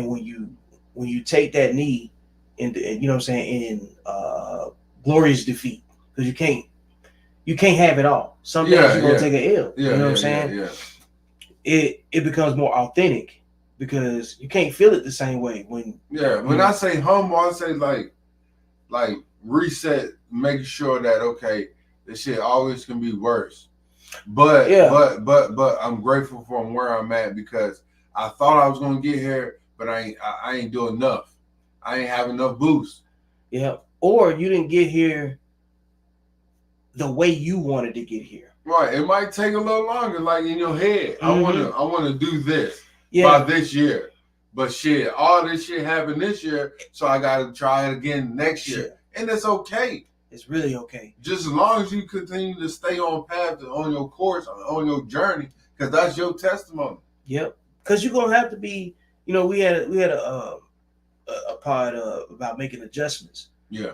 when you take that knee, and you know what I'm saying, in glorious defeat, because you can't have it all. Some days you're gonna take an L. You know what I'm saying? Yeah. It becomes more authentic because you can't feel it the same way when. Yeah. When I say humble, I say like reset, making sure that okay, this shit always can be worse. But I'm grateful from where I'm at because I thought I was gonna get here, but I ain't doing enough. I ain't have enough boost. Yeah. Or you didn't get here the way you wanted to get here. Right. It might take a little longer, like in your head. Mm-hmm. I wanna do this by this year. But shit, all this shit happened this year, so I gotta try it again next year. And it's okay. It's really okay. Just as long as you continue to stay on path, on your course, on your journey, because that's your testimony. Yep. Because you're gonna have to be. You know, we had a pod about making adjustments. Yeah.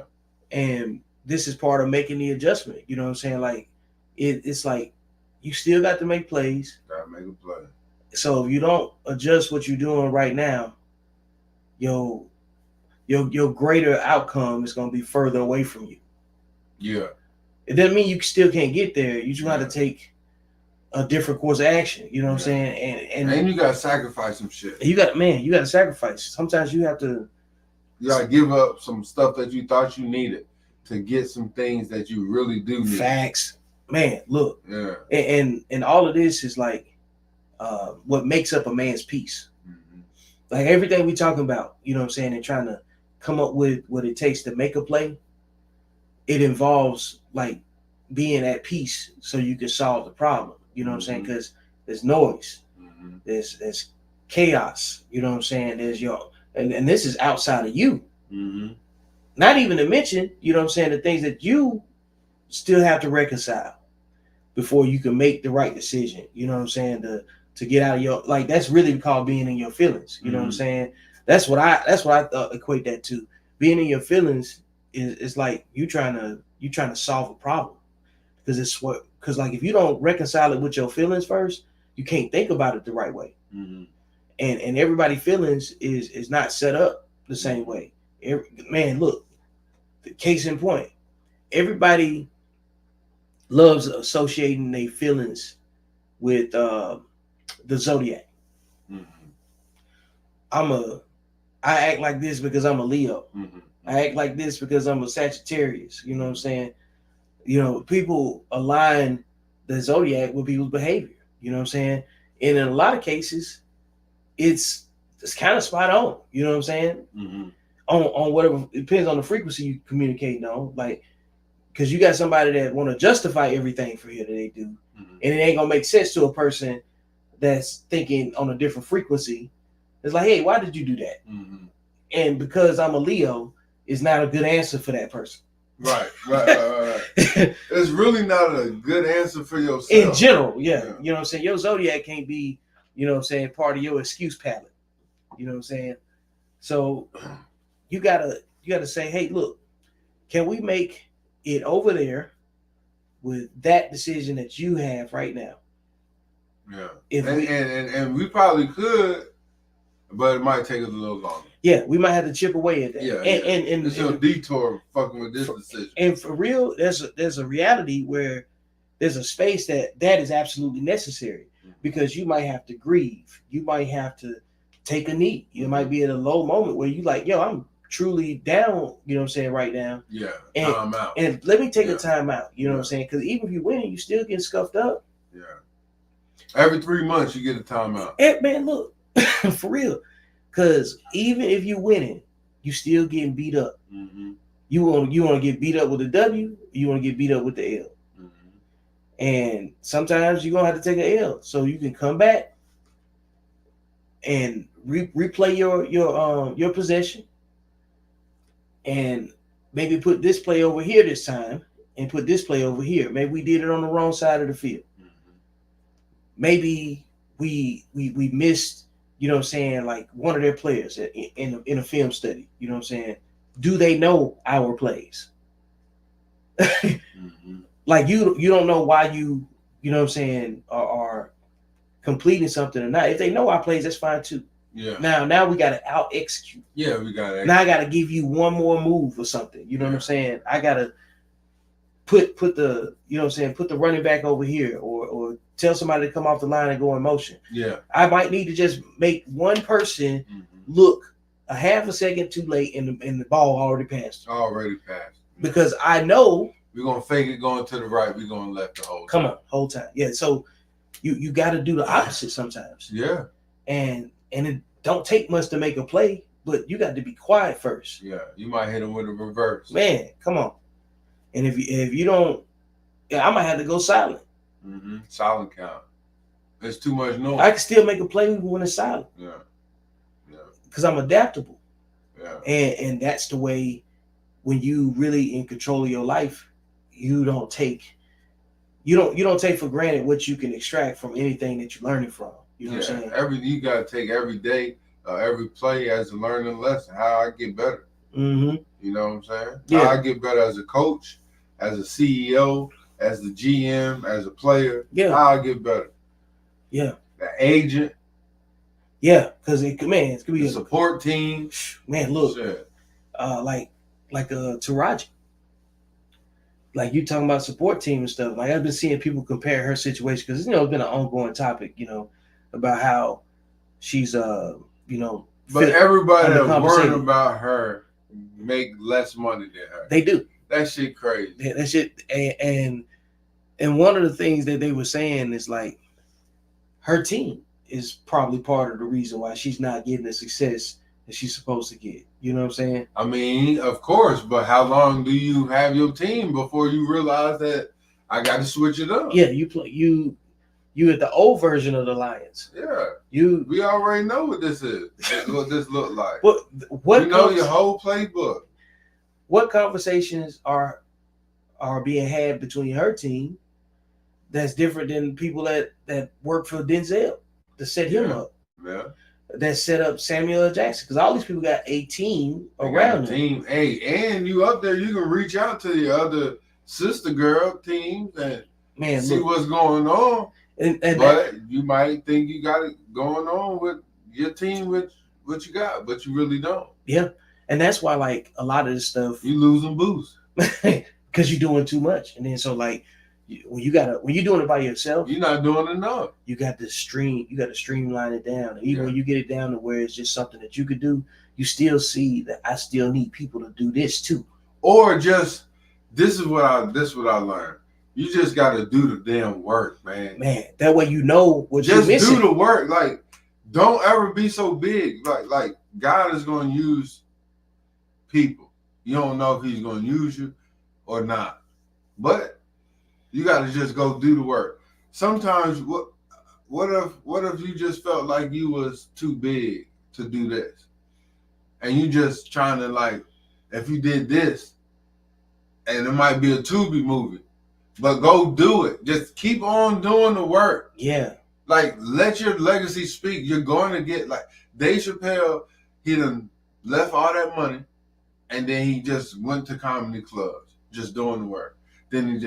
And this is part of making the adjustment. You know what I'm saying? Like it's like you still got to make plays. Gotta make a play. So if you don't adjust what you're doing right now, your greater outcome is gonna be further away from you. Yeah. It doesn't mean you still can't get there. You just got to take a different course of action. You know what I'm saying? And you gotta sacrifice some shit. You got to sacrifice. Sometimes you have to. You gotta give up some stuff that you thought you needed to get some things that you really do need. Facts, man. Look. Yeah. And all of this is like what makes up a man's peace. Mm-hmm. Like everything we talking about, you know what I'm saying, and trying to come up with what it takes to make a play. It involves like being at peace so you can solve the problem. You know what I'm saying? Because there's noise, there's chaos. You know what I'm saying? There's and this is outside of you. Mm-hmm. Not even to mention, you know what I'm saying, the things that you still have to reconcile before you can make the right decision. You know what I'm saying? To get out of your, like, that's really called being in your feelings. You know what I'm saying? That's what I equate that to. Being in your feelings is like you trying to solve a problem, because like if you don't reconcile it with your feelings first, you can't think about it the right way. Mm-hmm. And everybody's feelings is not set up the same way. Man, look, the case in point, everybody loves associating their feelings with the zodiac. Mm-hmm. I act like this because I'm a Leo. Mm-hmm. I act like this because I'm a Sagittarius. You know what I'm saying? You know, people align the zodiac with people's behavior. You know what I'm saying? And in a lot of cases, it's kind of spot on. You know what I'm saying? Mm-hmm. On whatever, it depends on the frequency you communicate on. Like, because you got somebody that want to justify everything for you that they do, and it ain't gonna make sense to a person that's thinking on a different frequency. It's like, hey, why did you do that? Mm-hmm. And because I'm a Leo, is not a good answer for that person. Right. It's really not a good answer for yourself. In general, yeah. You know what I'm saying? Your zodiac can't be, you know what I'm saying, part of your excuse palette. You know what I'm saying? So you gotta say, hey, look, can we make it over there with that decision that you have right now? Yeah. And we probably could, But it might take us a little longer. Yeah, we might have to chip away at that. Yeah, and it's a detour fucking with this decision. And for real, there's a reality where there's a space that is absolutely necessary, because you might have to grieve. You might have to take a knee. You might be at a low moment where you like, yo, I'm truly down, you know what I'm saying, right now. Yeah, time out. And let me take a time out, you know what I'm saying? Because even if you win, you still get scuffed up. Yeah. Every 3 months, you get a timeout. And, man, look, for real. Because even if you winning, you still getting beat up. Mm-hmm. You want to get beat up with a W, or you want to get beat up with the L. Mm-hmm. And sometimes you're going to have to take an L so you can come back and replay your possession, and maybe put this play over here this time and put this play over here. Maybe we did it on the wrong side of the field. Mm-hmm. Maybe we missed, you know what I'm saying, like one of their players in a film study. You know what I'm saying? Do they know our plays? Mm-hmm. Like you don't know why you know what I'm saying, are completing something or not. If they know our plays, that's fine too. Yeah. Now we got to out execute. Yeah, we got to. Now I got to give you one more move or something. You know what I'm saying? I got to put the, you know what I'm saying, put the running back over here, or tell somebody to come off the line and go in motion. Yeah. I might need to just make one person look a half a second too late, and the ball already passed. Because I know we're going to fake it going to the right, we're going to left the whole time. Come on, whole time. Yeah, so you got to do the opposite sometimes. Yeah. And it don't take much to make a play, but you got to be quiet first. Yeah, you might hit him with a reverse. Man, come on. And if you don't, I might have to go silent. Mm-hmm. Silent count. There's too much noise. I can still make a play even when it's silent. Yeah. Yeah. Because I'm adaptable. Yeah. And that's the way, when you really in control of your life, you don't take for granted what you can extract from anything that you're learning from. You know what I'm saying? You gotta take every day, every play as a learning lesson. How I get better. Mm-hmm. You know what I'm saying? Yeah. How I get better as a coach, as a CEO, as the GM, as a player. Yeah. How I get better. Yeah. The agent. Yeah, because it could be the support team. Man, look, like Taraji. Like you talking about support team and stuff. Like I've been seeing people compare her situation, because it's been an ongoing topic, about how she's But everybody that worried about her make less money than her. They do. That shit crazy. Yeah, that shit, and one of the things that they were saying is like her team is probably part of the reason why she's not getting the success that she's supposed to get. You know what I'm saying? I mean, of course, but how long do you have your team before you realize that I got to switch it up? Yeah, you at the old version of the Lions. Yeah, we already know what this is. What this look like. What you know your whole playbook. What conversations are being had between her team that's different than people that work for Denzel to set him up? Yeah. That set up Samuel L. Jackson, because all these people got a team around them. Hey, and you up there, you can reach out to the other sister girl teams and see what's going on. But you might think you got it going on with your team, with what you got, but you really don't. Yeah, and that's why like a lot of this stuff you losing boost because you're doing too much, and then so like when you're doing it by yourself, you're not doing enough. You got to streamline it down. And even when you get it down to where it's just something that you could do, you still see that I still need people to do this too. Or just this is what I learned. You just got to do the damn work, man. Man, that way you know what just you're missing. Do the work. Like, don't ever be so big. Like God is going to use people. You don't know if He's going to use you or not, but you got to just go do the work. Sometimes, what if you just felt like you was too big to do this, and you just trying to like, if you did this, and it might be a Tubi movie, but go do it. Just keep on doing the work. Yeah. Like, let your legacy speak. You're going to get, like, Dave Chappelle, he done left all that money, and then he just went to comedy clubs, just doing the work. Then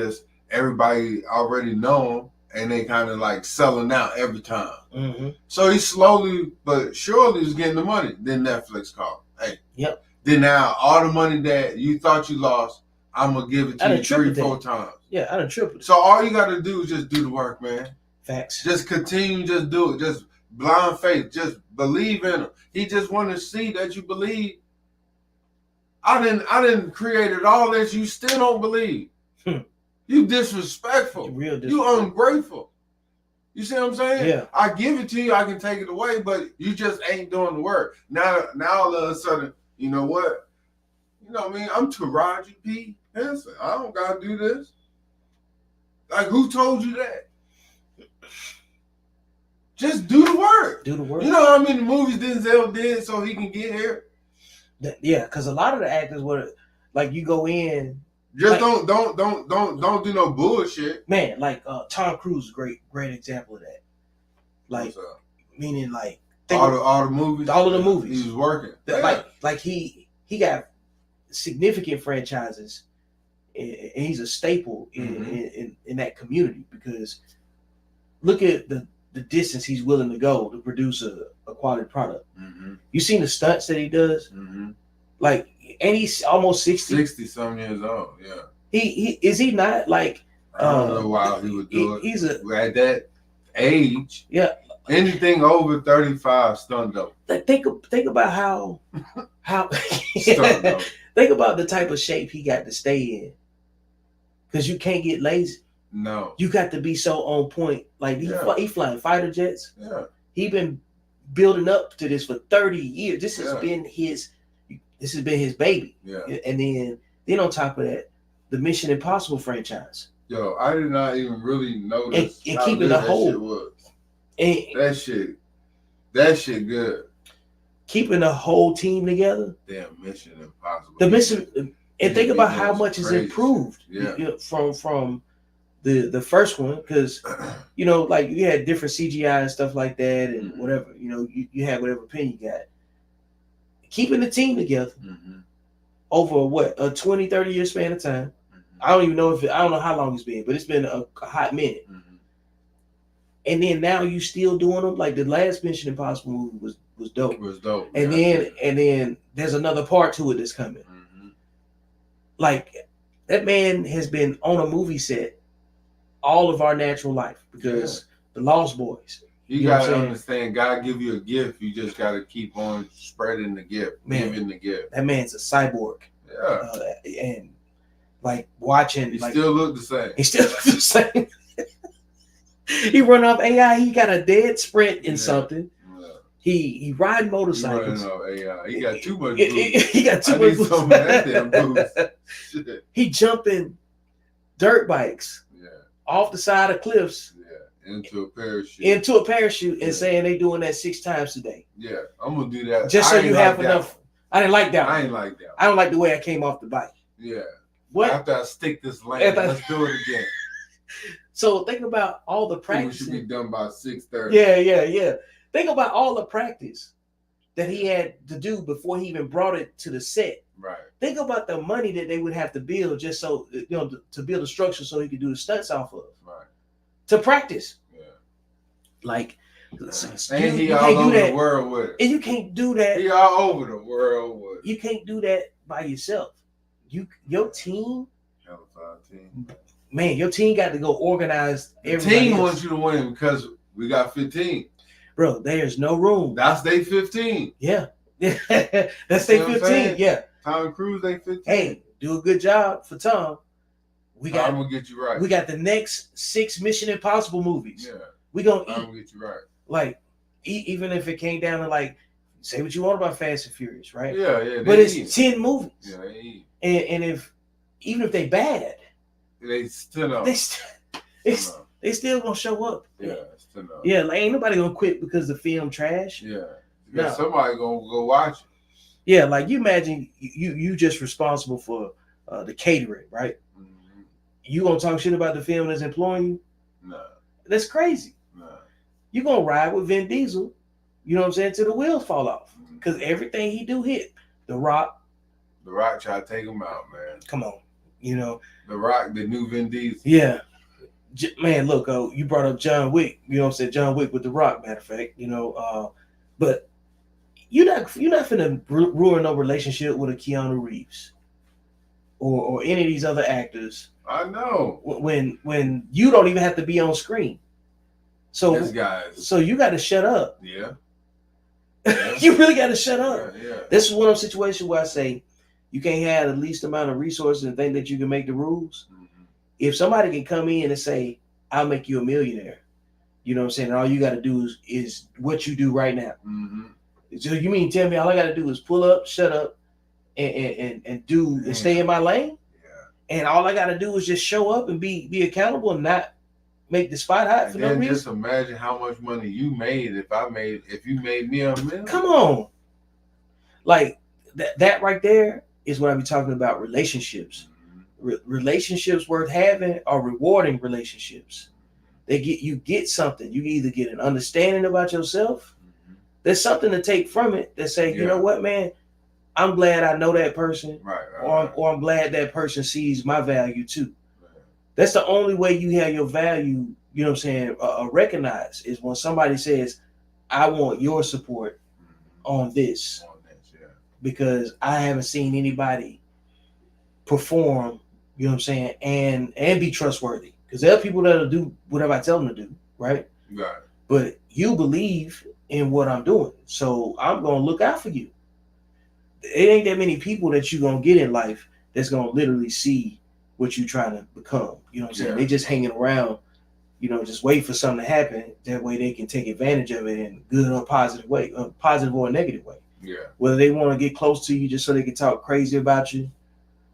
everybody already know him, and they kind of like selling out every time. Mm-hmm. So he slowly but surely was getting the money. Then Netflix called. Hey. Yep. Then now all the money that you thought you lost, I'm gonna give it to you 3-4 times. Yeah, I done tripled it. So all you gotta do is just do the work, man. Facts. Just continue, just do it. Just blind faith. Just believe in him. He just wanted to see that you believe. I didn't create it all that you still don't believe. You disrespectful. Real disrespectful. You ungrateful. You see what I'm saying? Yeah. I give it to you, I can take it away, but you just ain't doing the work. Now all of a sudden, you know what? You know what I mean? I'm Taraji P. Henson. I don't gotta do this. Like, who told you that? Just do the work. Do the work. You know how many movies Denzel did so he can get here? Yeah, because a lot of the actors were like, you go in. Just like, don't do no bullshit. Man, like Tom Cruise is a great example of that. Like, meaning like all the movies. All of the movies. He was working. Like he got significant franchises, and he's a staple in that community, because look at the distance he's willing to go to produce a quality product. Mm-hmm. You seen the stunts that he does? Mm-hmm. Like, and he's almost 60. 60-some years old, yeah. He is he not like I don't know why he would do it. He's at that age. Yeah. Anything over 35 stunned up. Think about how think about the type of shape he got to stay in. Because you can't get lazy. No. You got to be so on point. Like, he flying fighter jets. Yeah. He been building up to this for 30 years. This has been his baby. Yeah. And then on top of that, the Mission Impossible franchise. Yo, I did not even really notice and keeping the whole shit was. And that shit good. Keeping the whole team together. Damn, Mission Impossible. The mission, and think about how much is improved from the first one, because you know, like, you had different CGI and stuff like that, and whatever, you know, you had whatever opinion you got. Keeping the team together over what, a 20-30 year span of time. I don't know how long it's been, but it's been a hot minute. And then now you still doing them. Like, the last Mission Impossible movie was dope. It was dope. And then there's another part to it that's coming. Like, that man has been on a movie set all of our natural life, because the Lost Boys. You gotta understand, God give you a gift. You just gotta keep on spreading the gift, giving the gift. That man's a cyborg. Yeah. And like, watching, he still look the same. He still look the same. He run off AI. He got a dead sprint in something. Yeah. He riding motorcycles. He running off AI. He got too much boost. He got too much boost. Some of that damn boost. He jumping dirt bikes off the side of cliffs. Into a parachute. And saying they doing that 6 times a day. Yeah, I'm gonna do that. Just so you have enough. I didn't like that. I ain't like that. I don't like the way I came off the bike. Yeah. What? After I stick this land, let's do it again. So think about all the practice. We should be done by 6:30. Yeah. Think about all the practice that he had to do before he even brought it to the set. Right. Think about the money that they would have to build just so, you know, to build a structure so he could do the stunts off of. Right. To practice. Yeah. Like, and he all over the world with it. And you can't do that. He all over the world with it. You can't do that by yourself. Your team. Man, your team got to go organize everything. The team wants you to win because we got 15. Bro, there's no room. That's day 15. Yeah. That's day 15. Yeah. Tom Cruise, day 15. Hey, do a good job for Tom. I'm gonna get you right. We got the next 6 Mission Impossible movies. Yeah. I'm gonna get you right. Like, even if it came down to, like, say what you want about Fast and Furious, right? Yeah. But it's 10 movies. Yeah, they and even if they bad, they still they still gonna show up. Yeah, still know. Yeah, like, ain't nobody gonna quit because the film trash. Yeah. Somebody gonna go watch it. Yeah, like, you imagine you just responsible for the catering, right? Mm-hmm. You gonna talk shit about the film that's employing you? No. That's crazy. No. You gonna ride with Vin Diesel, you know what I'm saying, till the wheels fall off. Because everything he do hit. The Rock tried to take him out, man. Come on. You know. The Rock, the new Vin Diesel. Yeah. Man, look, you brought up John Wick. You know what I'm saying? John Wick with The Rock, matter of fact. But you're not finna ruin no relationship with a Keanu Reeves or any of these other actors. I know. When you don't even have to be on screen. So you got to shut up. Yeah. You really got to shut up. Yeah. This is one of those situations where I say you can't have the least amount of resources and think that you can make the rules. Mm-hmm. If somebody can come in and say, "I'll make you a millionaire," you know what I'm saying? And all you got to do is what you do right now. Mm-hmm. So you mean tell me all I got to do is pull up, shut up, and do and stay in my lane? Yeah. And all I got to do is just show up and be accountable and not make the spot hot for no reason. Just imagine how much money you made if you made me $1 million. Come on, like that right there is what I be talking about. Relationships, relationships worth having are rewarding relationships. You get something. You either get an understanding about yourself. There's something to take from it that say, you know what, man, I'm glad I know that person, or I'm glad that person sees my value too. That's the only way you have your value, you know what I'm saying, recognized is when somebody says, I want your support on this. Because I haven't seen anybody perform, you know what I'm saying, and be trustworthy. Because there are people that'll do whatever I tell them to do, right? Right. But you believe in what I'm doing, so I'm going to look out for you. It ain't that many people that you're going to get in life that's going to literally see what you're trying to become. You know what I'm saying? They just hanging around, just wait for something to happen. That way they can take advantage of it in good or positive way, positive or negative way. Yeah. Whether they want to get close to you just so they can talk crazy about you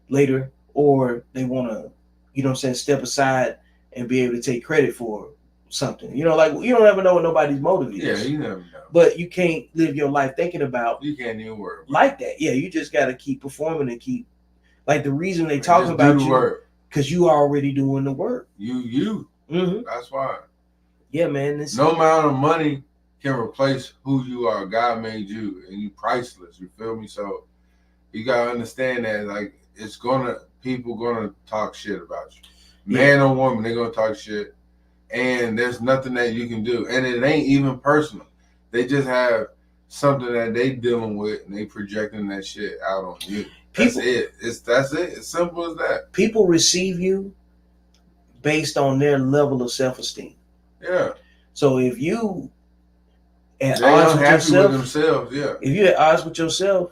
later, or they want to, you know what I'm saying, step aside and be able to take credit for something. Like you don't ever know what nobody's motive is. Yeah, you never know. But you can't live your life thinking about. You can't even work like that. Yeah, you just got to keep performing and keep. Like the reason they talk about you, because you are already doing the work. You. Mm-hmm. That's why. Yeah, man. No amount of money can replace who you are. God made you, and you priceless. You feel me? So you gotta understand that, like, people gonna talk shit about you, man or woman. They're gonna talk shit, and there's nothing that you can do, and it ain't even personal. They just have something that they dealing with, and they projecting that shit out on you. That's it. That's it. It's simple as that. People receive you based on their level of self-esteem. Yeah. So if you at odds with yourself, if you're at odds with yourself,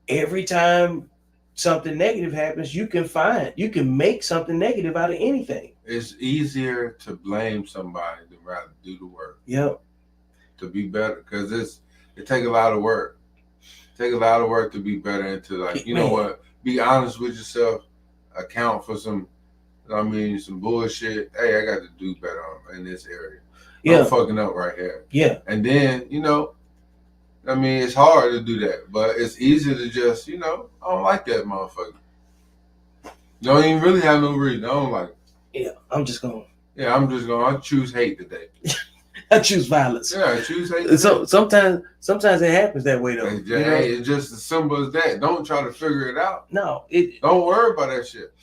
every time something negative happens, you can make something negative out of anything. It's easier to blame somebody than rather do the work. Yep. To be better, because it takes a lot of work. Take a lot of work to be better, and to, like, you know what, be honest with yourself, account for some bullshit. Hey, I got to do better in this area. Yeah. I'm fucking up right here. Yeah. And then, it's hard to do that, but it's easy to just, I don't like that motherfucker. You don't even really have no reason. I don't like it. Yeah, I'm just going. I choose hate today. I choose violence. Yeah, I choose hate today. So sometimes it happens that way though. It's just as simple as that. Don't try to figure it out. No, don't worry about that shit.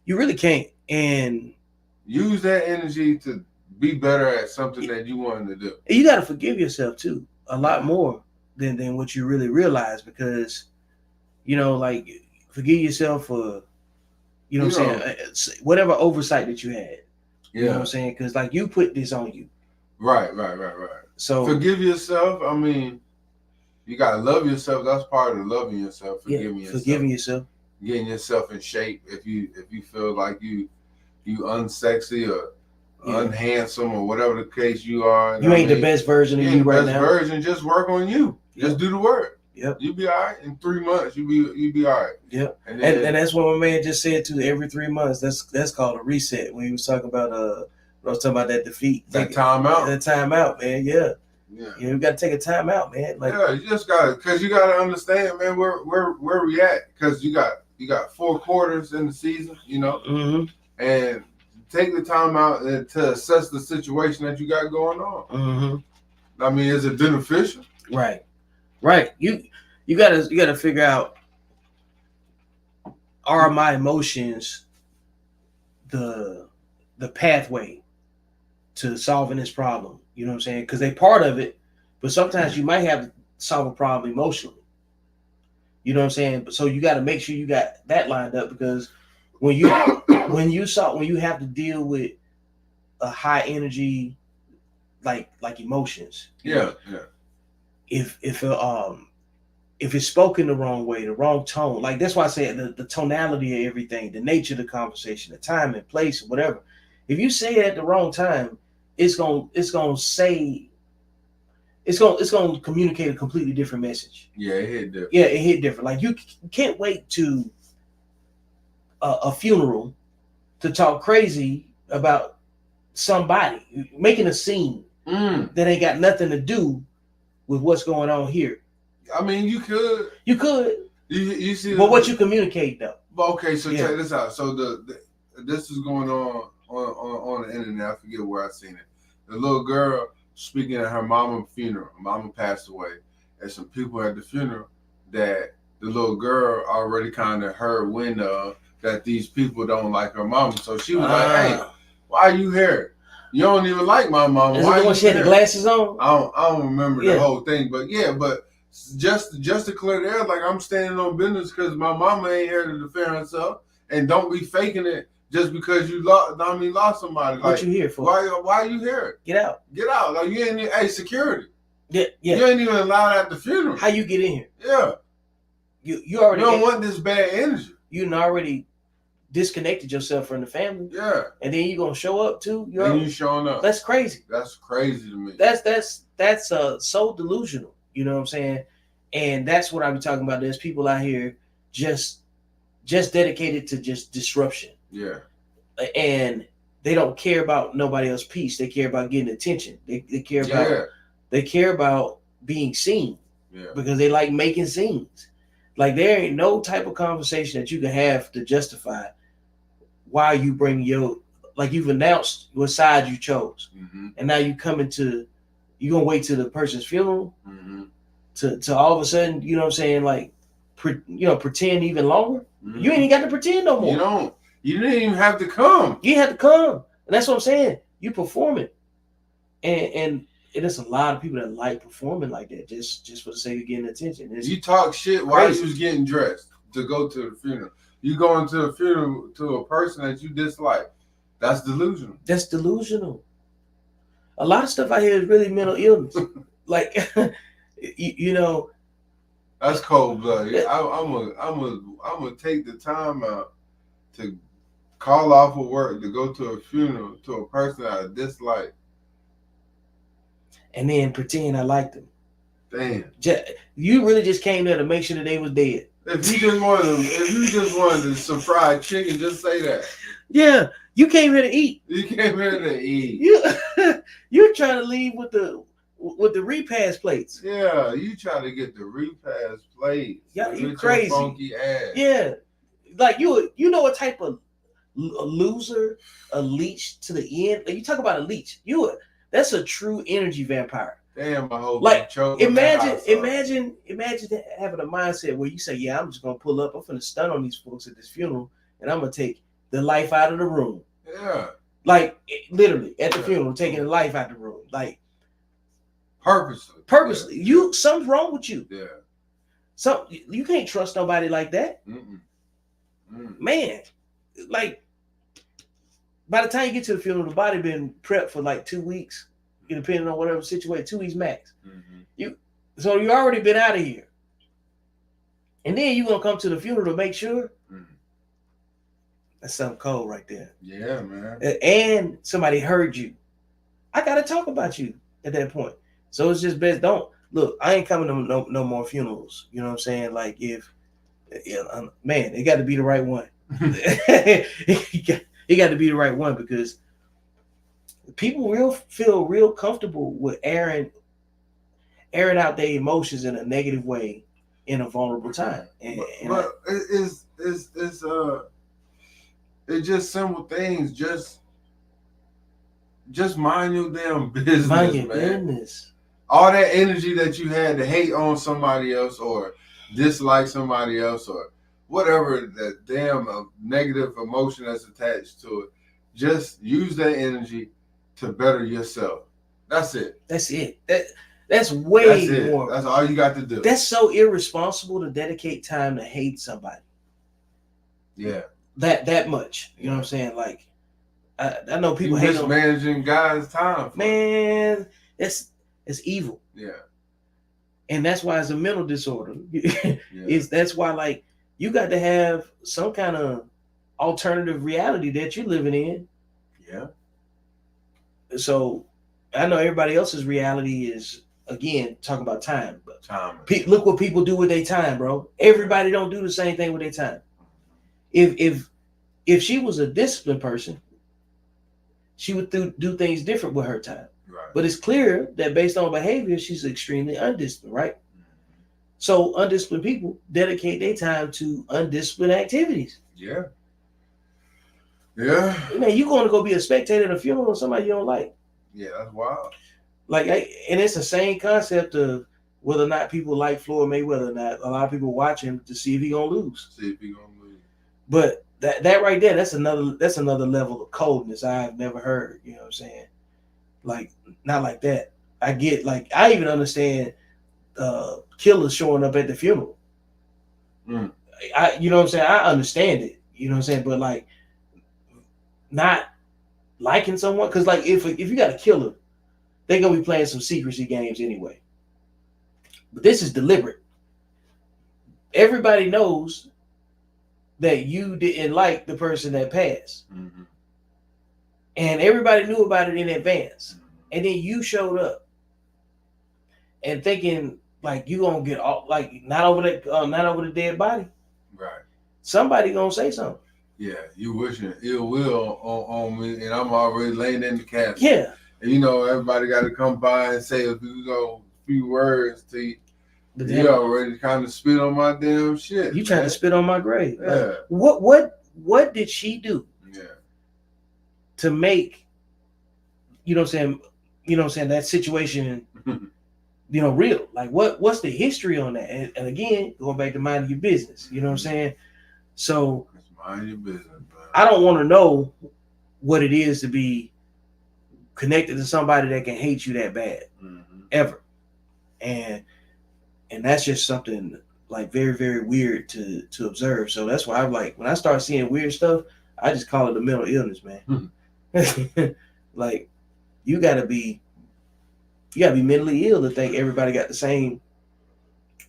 You really can't. And use that energy to be better at something that you wanted to do. You got to forgive yourself too, a lot more than what you really realize, because, like, forgive yourself for, what I'm saying, whatever oversight that you had. You know what I'm saying? Because, like, you put this on you. Right. So forgive yourself. You gotta love yourself. That's part of loving yourself. Forgiving yourself. Getting yourself in shape. If you feel like you unsexy or unhandsome or whatever the case you are. You ain't the best version of you right now. The best version. Just work on you. Just do the work. Yep. You'll be all right. In 3 months, you'll be all right. Yep. And that's what my man just said too. Every 3 months, that's called a reset. When he was talking about I was talking about that defeat. That timeout. That timeout, man. Yeah. You got to take a timeout, man. Like, you just got to, because you got to understand, man, where we at. Because you got 4 quarters in the season, mm-hmm. and take the time out to assess the situation that you got going on. Mm-hmm. Is it beneficial? Right. You gotta figure out, are my emotions the the pathway to solving this problem. You know what I'm saying? Because they part of it, but sometimes you might have to solve a problem emotionally. You know what I'm saying? So you got to make sure you got that lined up, because when you have to deal with a high energy like emotions. Yeah. If it's spoken the wrong way, the wrong tone, like that's why I said the tonality of everything, the nature of the conversation, the time and place, whatever. If you say it at the wrong time, it's gonna communicate a completely different message. Yeah, it hit different. Yeah, it hit different. Like you can't wait to a funeral to talk crazy about somebody making a scene that ain't got nothing to do with what's going on here. I mean, you could. You see, but what you communicate though. Okay, so check this out. So this is going on the internet. I forget where I seen it. The little girl speaking at her mama's funeral. Mama passed away, and some people at the funeral that the little girl already kind of heard wind of that these people don't like her mama. So she was like, "Hey, why are you here? You don't even like my mama. Is why it the one she had the glasses on?" I don't remember the whole thing, but just to clear the air, like I'm standing on business because my mama ain't here to defend herself, and don't be faking it just because you lost somebody. Like, what you here for? Why are you here? Get out. Like you ain't even, security. Yeah. You ain't even allowed at the funeral. How you get in here? Yeah. You already don't want this bad energy. You already disconnected yourself from the family. Yeah. And then you gonna show up too. You showing up. That's crazy. That's crazy to me. That's so delusional. You know what I'm saying? And that's what I be talking about. There's people out here just dedicated to just disruption. Yeah. And they don't care about nobody else's peace. They care about getting attention. They care about being seen. Yeah. Because they like making scenes. Like there ain't no type of conversation that you can have to justify why you bring you've announced what side you chose. Mm-hmm. And now you gonna wait till the person's funeral mm-hmm. to all of a sudden, you know what I'm saying, like pretend even longer. Mm-hmm. You ain't even got to pretend no more. You didn't even have to come. You had to come. And that's what I'm saying. You performing. And there's a lot of people that like performing like that just for the sake of getting attention. You talk shit while you was getting dressed to go to the funeral. You going to the funeral to a person that you dislike. That's delusional. That's delusional. A lot of stuff out here is really mental illness. Like, That's cold blooded. I'm gonna take the time out to call off of work to go to a funeral to a person I dislike. And then pretend I liked them. Damn. You really just came there to make sure that they was dead. If you just wanted some fried chicken, just say that. Yeah, you came here to eat. You came here to eat. You're trying to leave with the repast plates. Yeah, you try to get the repast plates. Yeah, you crazy. Funky ass. Yeah, like you know what type of a loser, a leech to the end. Like you talk about a leech. That's a true energy vampire. Damn, I hope like choking. imagine having a mindset where you say, "Yeah, I'm just gonna pull up. I'm gonna stun on these folks at this funeral, and I'm gonna take the life out of the room." Yeah, like literally at the funeral, taking the life out of the room, like purposely. Yeah. Something's wrong with you. Yeah, you can't trust nobody like that. Man, like. By the time you get to the funeral, the body been prepped for like 2 weeks, depending on whatever situation, 2 weeks max. Mm-hmm. So you already been out of here, and then you gonna come to the funeral to make sure. Mm-hmm. That's something cold right there. Yeah, man. And somebody heard you. I gotta talk about you at that point. So it's just best don't look. I ain't coming to no more funerals. You know what I'm saying? Like man, it got to be the right one. It got to be the right one because people feel real comfortable with airing out their emotions in a negative way in a vulnerable time. But it's just simple things. Just mind your damn business, mind your man. Business. All that energy that you had to hate on somebody else or dislike somebody else or whatever that damn negative emotion that's attached to it, Just use that energy to better yourself. That's it. That's it. That's way That's more. That's all you got to do. That's so irresponsible to dedicate time to hate somebody. Yeah. That much. You know what I'm saying? Like, I know people you hate on mismanaging guys' time. Man, it's evil. Yeah. And that's why it's a mental disorder. That's why, like, you got to have some kind of alternative reality that you're living in. Yeah. So I know everybody else's reality is, again, talking about time. But time. Look what people do with their time, bro. Everybody don't do the same thing with their time. If she was a disciplined person, she would do things different with her time. Right. But it's clear that based on behavior, she's extremely undisciplined, right? So undisciplined people dedicate their time to undisciplined activities. Yeah. Yeah. Man, you going to go be a spectator at a funeral of somebody you don't like. Yeah, that's wild. Like, and it's the same concept of whether or not people like Floyd Mayweather or not. A lot of people watch him to see if he gonna lose. But that right there, that's another level of coldness I've never heard. You know what I'm saying? Like, not like that. I get, like, I even understand killers showing up at the funeral. You know what I'm saying? I understand it. You know what I'm saying? But, like, not liking someone, because, like, if you got a killer, they're gonna be playing some secrecy games anyway. But this is deliberate. Everybody knows that you didn't like the person that passed. Mm-hmm. And everybody knew about it in advance. Mm-hmm. And then you showed up and thinking, like, you gonna get all, like, not over the dead body. Right. Somebody gonna say something. Yeah, you wishing ill will on me, and I'm already laying in the casket. Yeah. And, you know, everybody got to come by and say a few words to you. You already kind of spit on my damn shit. You trying to spit on my grave. Yeah. Like, what did she do? Yeah. To make, you know what I'm saying, that situation, you know, real. Like, what's the history on that? And again, going back to minding your business. You know what I'm saying? So mind your business, man. I don't want to know what it is to be connected to somebody that can hate you that bad. Mm-hmm. Ever. And that's just something, like, very, very weird to observe. So that's why I'm like, when I start seeing weird stuff, I just call it a mental illness, man. Like, you gotta be mentally ill to think everybody got the same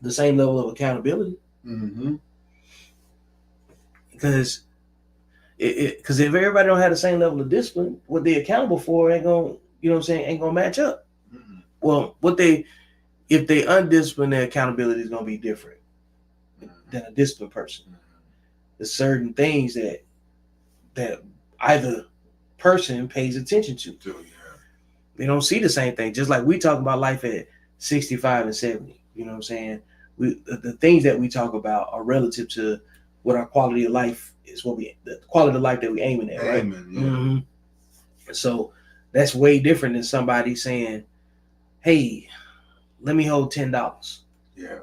level of accountability. Mm-hmm. Because if everybody don't have the same level of discipline, what they're accountable for ain't gonna, you know what I'm saying, ain't gonna match up. Mm-hmm. Well, if they undisciplined, their accountability is gonna be different than a disciplined person. There's certain things that either person pays attention to. They don't see the same thing. Just like we talk about life at 65 and 70. You know what I'm saying? The things that we talk about are relative to what our quality of life is, the quality of life that we're aiming at, right? Amen, yeah. Mm-hmm. So that's way different than somebody saying, hey, let me hold $10. Yeah.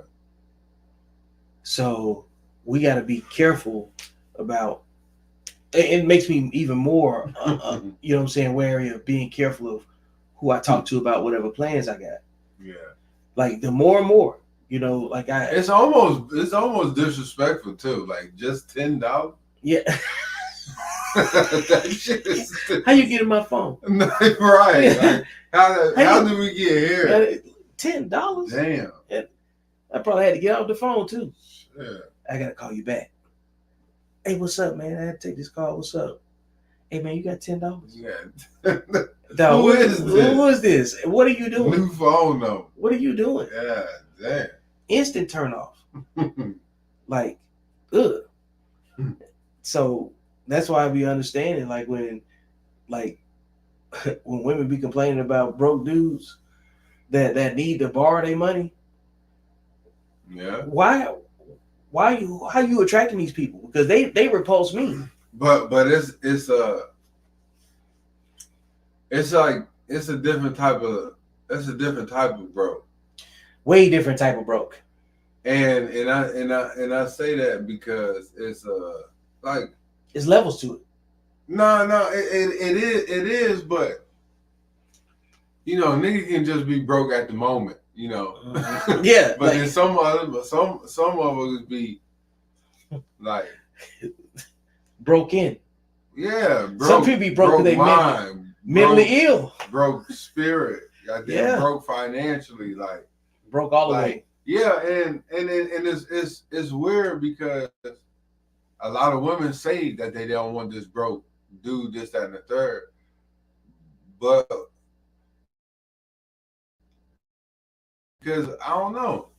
So we got to be careful about. It makes me even more, you know what I'm saying, wary of being careful of who I talk to about whatever plans I got. Yeah. Like, the more and more, you know, like it's almost disrespectful too. Like, just $10. Yeah. That shit is how you get in my phone? Right. Like, how did we get here? $10. Damn. And I probably had to get off the phone too. Yeah. I gotta call you back. Hey, what's up, man? I had to take this call. What's up? Hey, man, you got $10? Yeah. Dog, Who is this? Who is this? What are you doing? New phone number. What are you doing? Yeah, damn. Instant turn off. Like, ugh. So that's why I be understanding, like, when women be complaining about broke dudes that need to borrow their money. Yeah. How you attracting these people? Because they repulse me. But it's a different type of broke. Way different type of broke. And I say that because it's like, it's levels to it. No, it is, but nigga can just be broke at the moment, Yeah, but then some of us be like broke in. Yeah, some people be broke because they mentally ill, broke spirit, yeah, broke financially, like broke all the way. Yeah, and it's weird because a lot of women say that they don't want this broke dude, this, that, and the third. But because I don't know.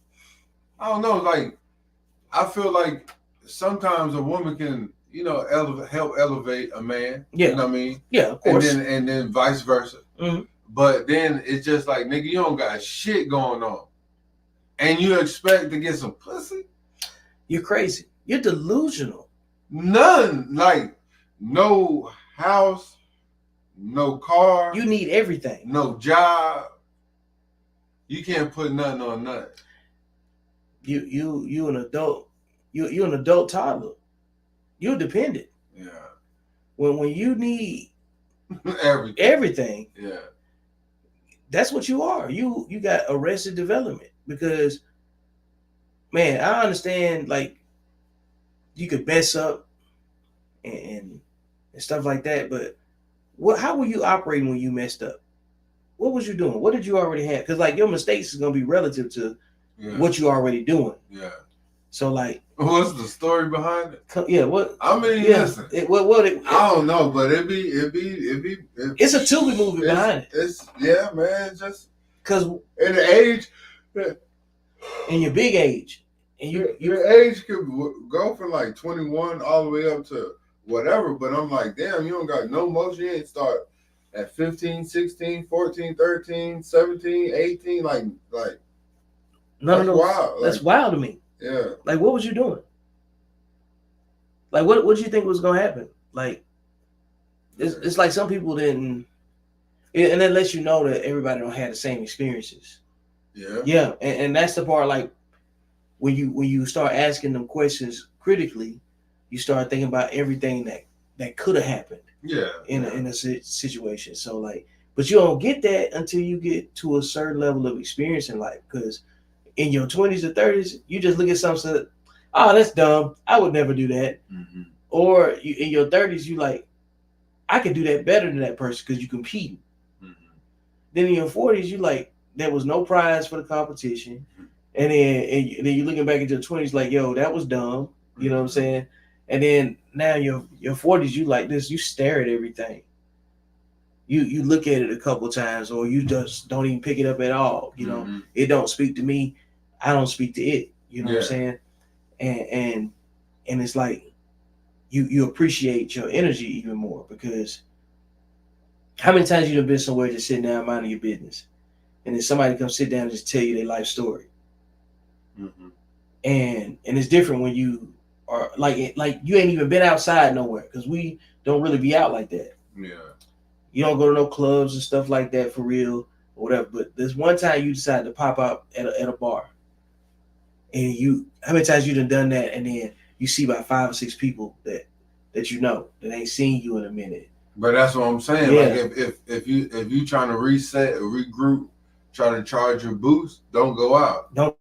Like I feel like sometimes a woman can, help elevate a man. Yeah. You know what I mean? Yeah, of course. And then vice versa. Mm-hmm. But then it's just like, nigga, you don't got shit going on, and you expect to get some pussy? You're crazy. You're delusional. None. Like no house, no car. You need everything. No job. You can't put nothing on nothing. You an adult. You an adult toddler. You're dependent. Yeah. When you need everything. Yeah. That's what you are. You got arrested development because, man, I understand, like, you could mess up and stuff like that, but how were you operating when you messed up? What was you doing? What did you already have? Because, like, your mistakes is gonna be relative to what you already doing. Yeah. So, like, what's the story behind it? Yeah, what? I mean, listen. I don't know, but it be. It's a Tubi movie behind it. It's man. Just because in the age, in your big age, and your age could go from like 21 all the way up to whatever. But I'm like, damn, you don't got no motion. You ain't start at 15, 16, 14, 13, 17, 18, like. None of those. Wild. That's wild to me. Yeah. Like, what was you doing? Like, what did you think was gonna happen? Like, it's like some people didn't, and that lets you know that everybody don't have the same experiences. Yeah. Yeah, and that's the part. Like, when you start asking them questions critically, you start thinking about everything that could have happened. Yeah. In a situation. So, like, but you don't get that until you get to a certain level of experience in life, because in your 20s or 30s, you just look at something and say, oh, that's dumb. I would never do that. Mm-hmm. Or in your 30s, you like, I could do that better than that person because you competing. Mm-hmm. Then in your 40s, you like, there was no prize for the competition. Mm-hmm. And then you're looking back at your 20s like, yo, that was dumb. You know what I'm saying? And then now your 40s, you like this, you stare at everything. You look at it a couple times, or you just don't even pick it up at all. You know, it don't speak to me. I don't speak to it. You know what I'm saying? And it's like you appreciate your energy even more, because how many times you have been somewhere just sitting down minding your business, and then somebody comes sit down and just tell you their life story. Mm-hmm. And it's different when you are like you ain't even been outside nowhere, because we don't really be out like that. Yeah. You don't go to no clubs and stuff like that for real, or whatever. But there's one time you decided to pop up at a bar. And how many times you done that, and then you see about 5 or 6 people that that ain't seen you in a minute. But that's what I'm saying. Yeah. Like if you trying to reset or regroup, try to charge your boost, don't go out. Don't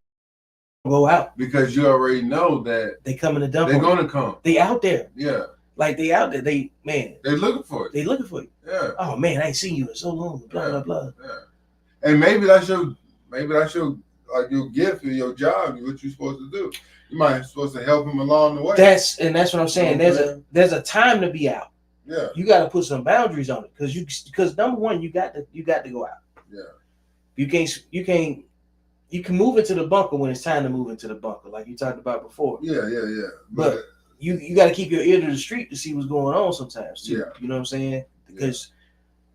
go out. Because you already know that they coming to dump. They're gonna come. They out there. Yeah. Like they out there. They looking for you. They looking for you. Yeah. Oh man, I ain't seen you in so long. Blah blah blah. Yeah. And maybe that's your like your gift or your job, what you're supposed to do. You might be supposed to help them along the way. That's what I'm saying. There's a time to be out. Yeah. You got to put some boundaries on it, because number one, you got to go out. Yeah. You can move into the bunker when it's time to move into the bunker, like you talked about before. Yeah. But you got to keep your ear to the street to see what's going on sometimes too. Yeah. You know what I'm saying? Because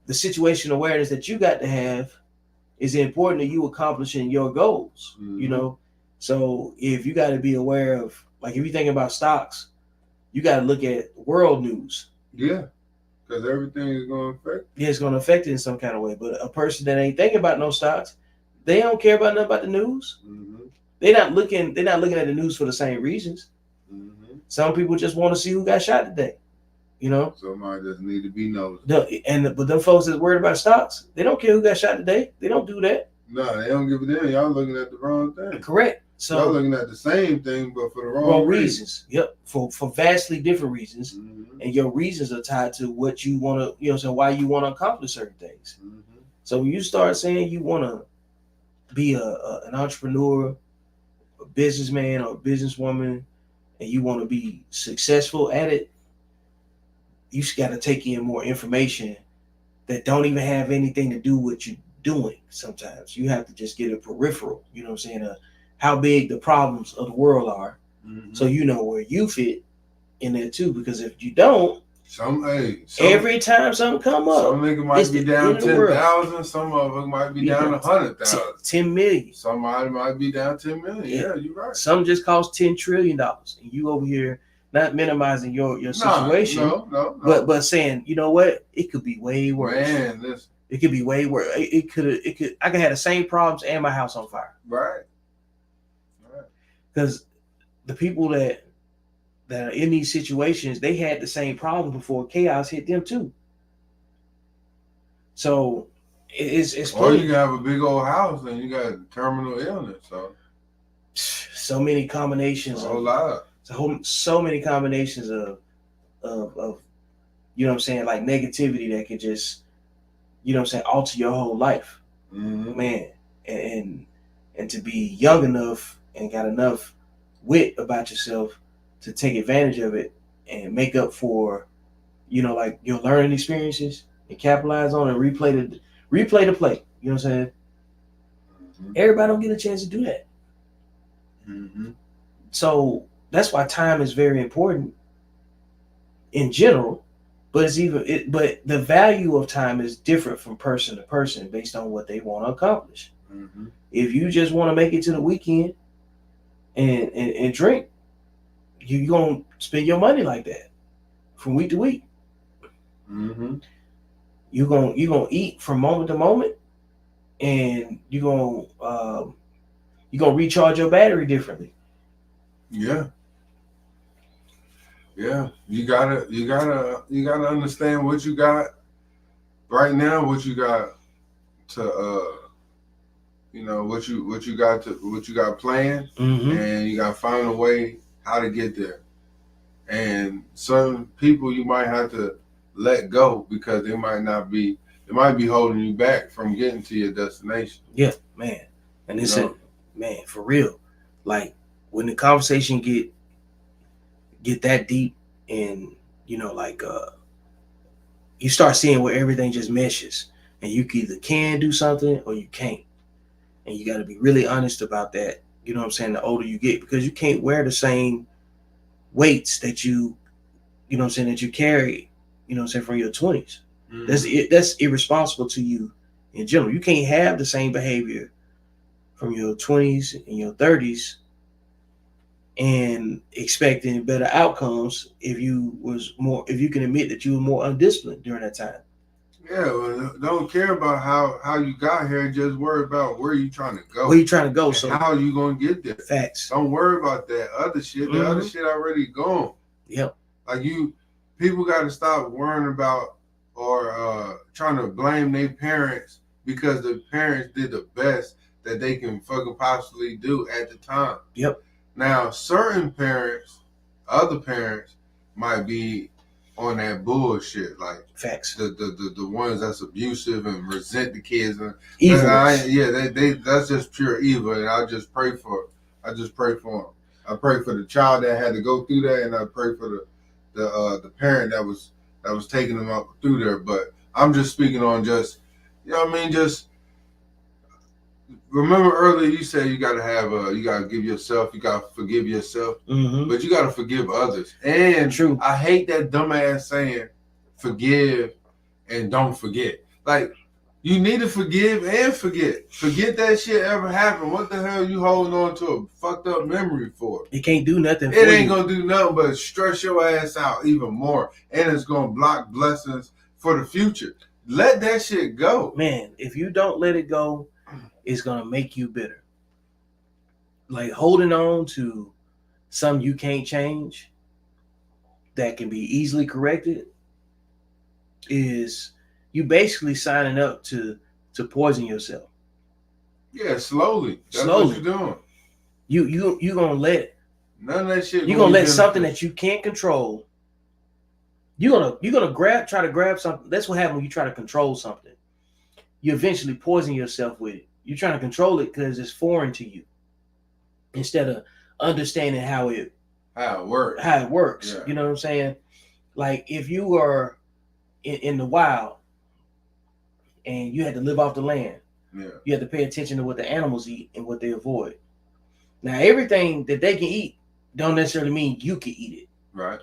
the situation awareness that you got to have is important to you accomplishing your goals. Mm-hmm. You know, so if you got to be aware of, like, if you think about stocks, you got to look at world news. Yeah, because everything is going to affect. Yeah, it's going to affect it in some kind of way. But a person that ain't thinking about no stocks, they don't care about nothing about the news. Mm-hmm. They're not looking at the news for the same reasons. Mm-hmm. Some people just want to see who got shot today. You know, somebody just need to be nosy. But them folks that's worried about stocks, they don't care who got shot today. They don't do that. No, they don't give a damn. Y'all looking at the wrong thing. Correct. So y'all looking at the same thing, but for the wrong reasons. Yep, for vastly different reasons, mm-hmm. and your reasons are tied to what you want to, you know, so why you want to accomplish certain things. Mm-hmm. So when you start saying you want to be an entrepreneur, a businessman, or a businesswoman, and you want to be successful at it, you just got to take in more information that don't even have anything to do with what you're doing. Sometimes you have to just get a peripheral, you know what I'm saying, how big the problems of the world are, mm-hmm. so you know where you fit in there too. Because if you don't, every time something come up, some nigga might be down 10,000, some of them might be down 100,000, 10 million. Somebody might be down 10 million. Yeah, you're right. Some just cost $10 trillion, and you over here not minimizing your situation, no. but saying, you know what, it could be way worse. Man, listen. It could be way worse. It could. I could have the same problems and my house on fire. Right. Because the people that are in these situations, they had the same problem before chaos hit them too. So it's or you can have a big old house and you got terminal illness. So many combinations. A whole lot. So many combinations of you know what I'm saying, like negativity that could just, you know what I'm saying, alter your whole life. Mm-hmm. Man. And to be young enough and got enough wit about yourself to take advantage of it and make up for, you know, like your learning experiences and capitalize on and replay the play. You know what I'm saying? Mm-hmm. Everybody don't get a chance to do that. Mm-hmm. So that's why time is very important in general, but but the value of time is different from person to person based on what they want to accomplish. Mm-hmm. If you just want to make it to the weekend and drink, you're going to spend your money like that from week to week. Mm-hmm. You're going to eat from moment to moment, and you're going to recharge your battery differently. Yeah. Yeah. You gotta understand what you got right now, what you got to you know, what you got planned, mm-hmm. and you got to find a way how to get there. And some people you might have to let go because they might be holding you back from getting to your destination. Yeah, man. And it's man, for real. Like when the conversation get that deep, and you know, like you start seeing where everything just meshes, and you either can do something or you can't. And you got to be really honest about that. You know what I'm saying? The older you get, because you can't wear the same weights that you know what I'm saying, that you carry, you know what I'm saying, from your 20s. Mm-hmm. That's irresponsible to you in general. You can't have the same behavior from your 20s and your 30s and expecting better outcomes if you can admit that you were more undisciplined during that time. Yeah, well, don't care about how you got here. Just worry about where you trying to go. Where you trying to go? So how you gonna get there? Facts. Don't worry about that other shit. The other shit already gone. Yep. Like people got to stop worrying about or trying to blame their parents because the parents did the best that they can fucking possibly do at the time. Yep. Now, certain parents, other parents might be on that bullshit, like facts. The ones that's abusive and resent the kids and evil. They that's just pure evil, and I just pray for them. I pray for the child that had to go through that, and I pray for the parent that was taking them out through there. But I'm just speaking on just, you know what I mean, just. Remember earlier you said you gotta give yourself, you gotta forgive yourself, but you gotta forgive others. And true. I hate that dumbass saying, forgive and don't forget. Like, you need to forgive and forget. Forget that shit ever happened. What the hell you holding on to a fucked up memory for? It can't do nothing for you. It ain't gonna do nothing but stress your ass out even more. And it's gonna block blessings for the future. Let that shit go. Man, if you don't let it go, it's gonna make you bitter. Like holding on to something you can't change, that can be easily corrected is you basically signing up to poison yourself. Yeah, slowly. That's Slowly. what you're doing. You gonna let none of that shit. You're gonna let something that you can't control. You're gonna try to grab something. That's what happens when you try to control something. You eventually poison yourself with it. You're trying to control it because it's foreign to you, instead of understanding how it works. Yeah. You know what I'm saying? Like if you are in the wild and you had to live off the land, you have to pay attention to what the animals eat and what they avoid. Now everything that they can eat don't necessarily mean you can eat it. Right.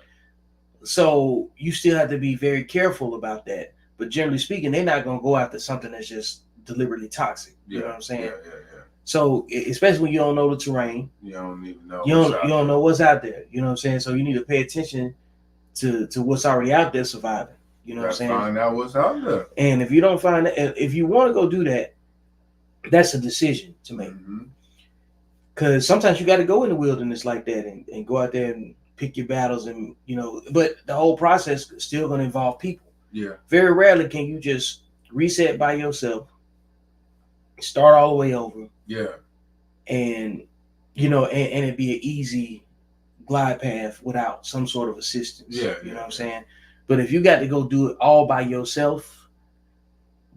So you still have to be very careful about that. But generally speaking, they're not going to go after something that's just deliberately toxic. You know what I'm saying? Yeah. So especially when you don't know the terrain, you don't even know. You don't know what's out there. You know what I'm saying? So you need to pay attention to what's already out there surviving. You know what I'm saying? Find out what's out there. And if you don't find that, if you want to go do that, that's a decision to make. Because sometimes you got to go in the wilderness like that and go out there and pick your battles, and but the whole process is still going to involve people. Yeah. Very rarely can you just reset by yourself, start all the way over. Yeah. And and it be an easy glide path without some sort of assistance. Yeah. You know what I'm saying? But if you got to go do it all by yourself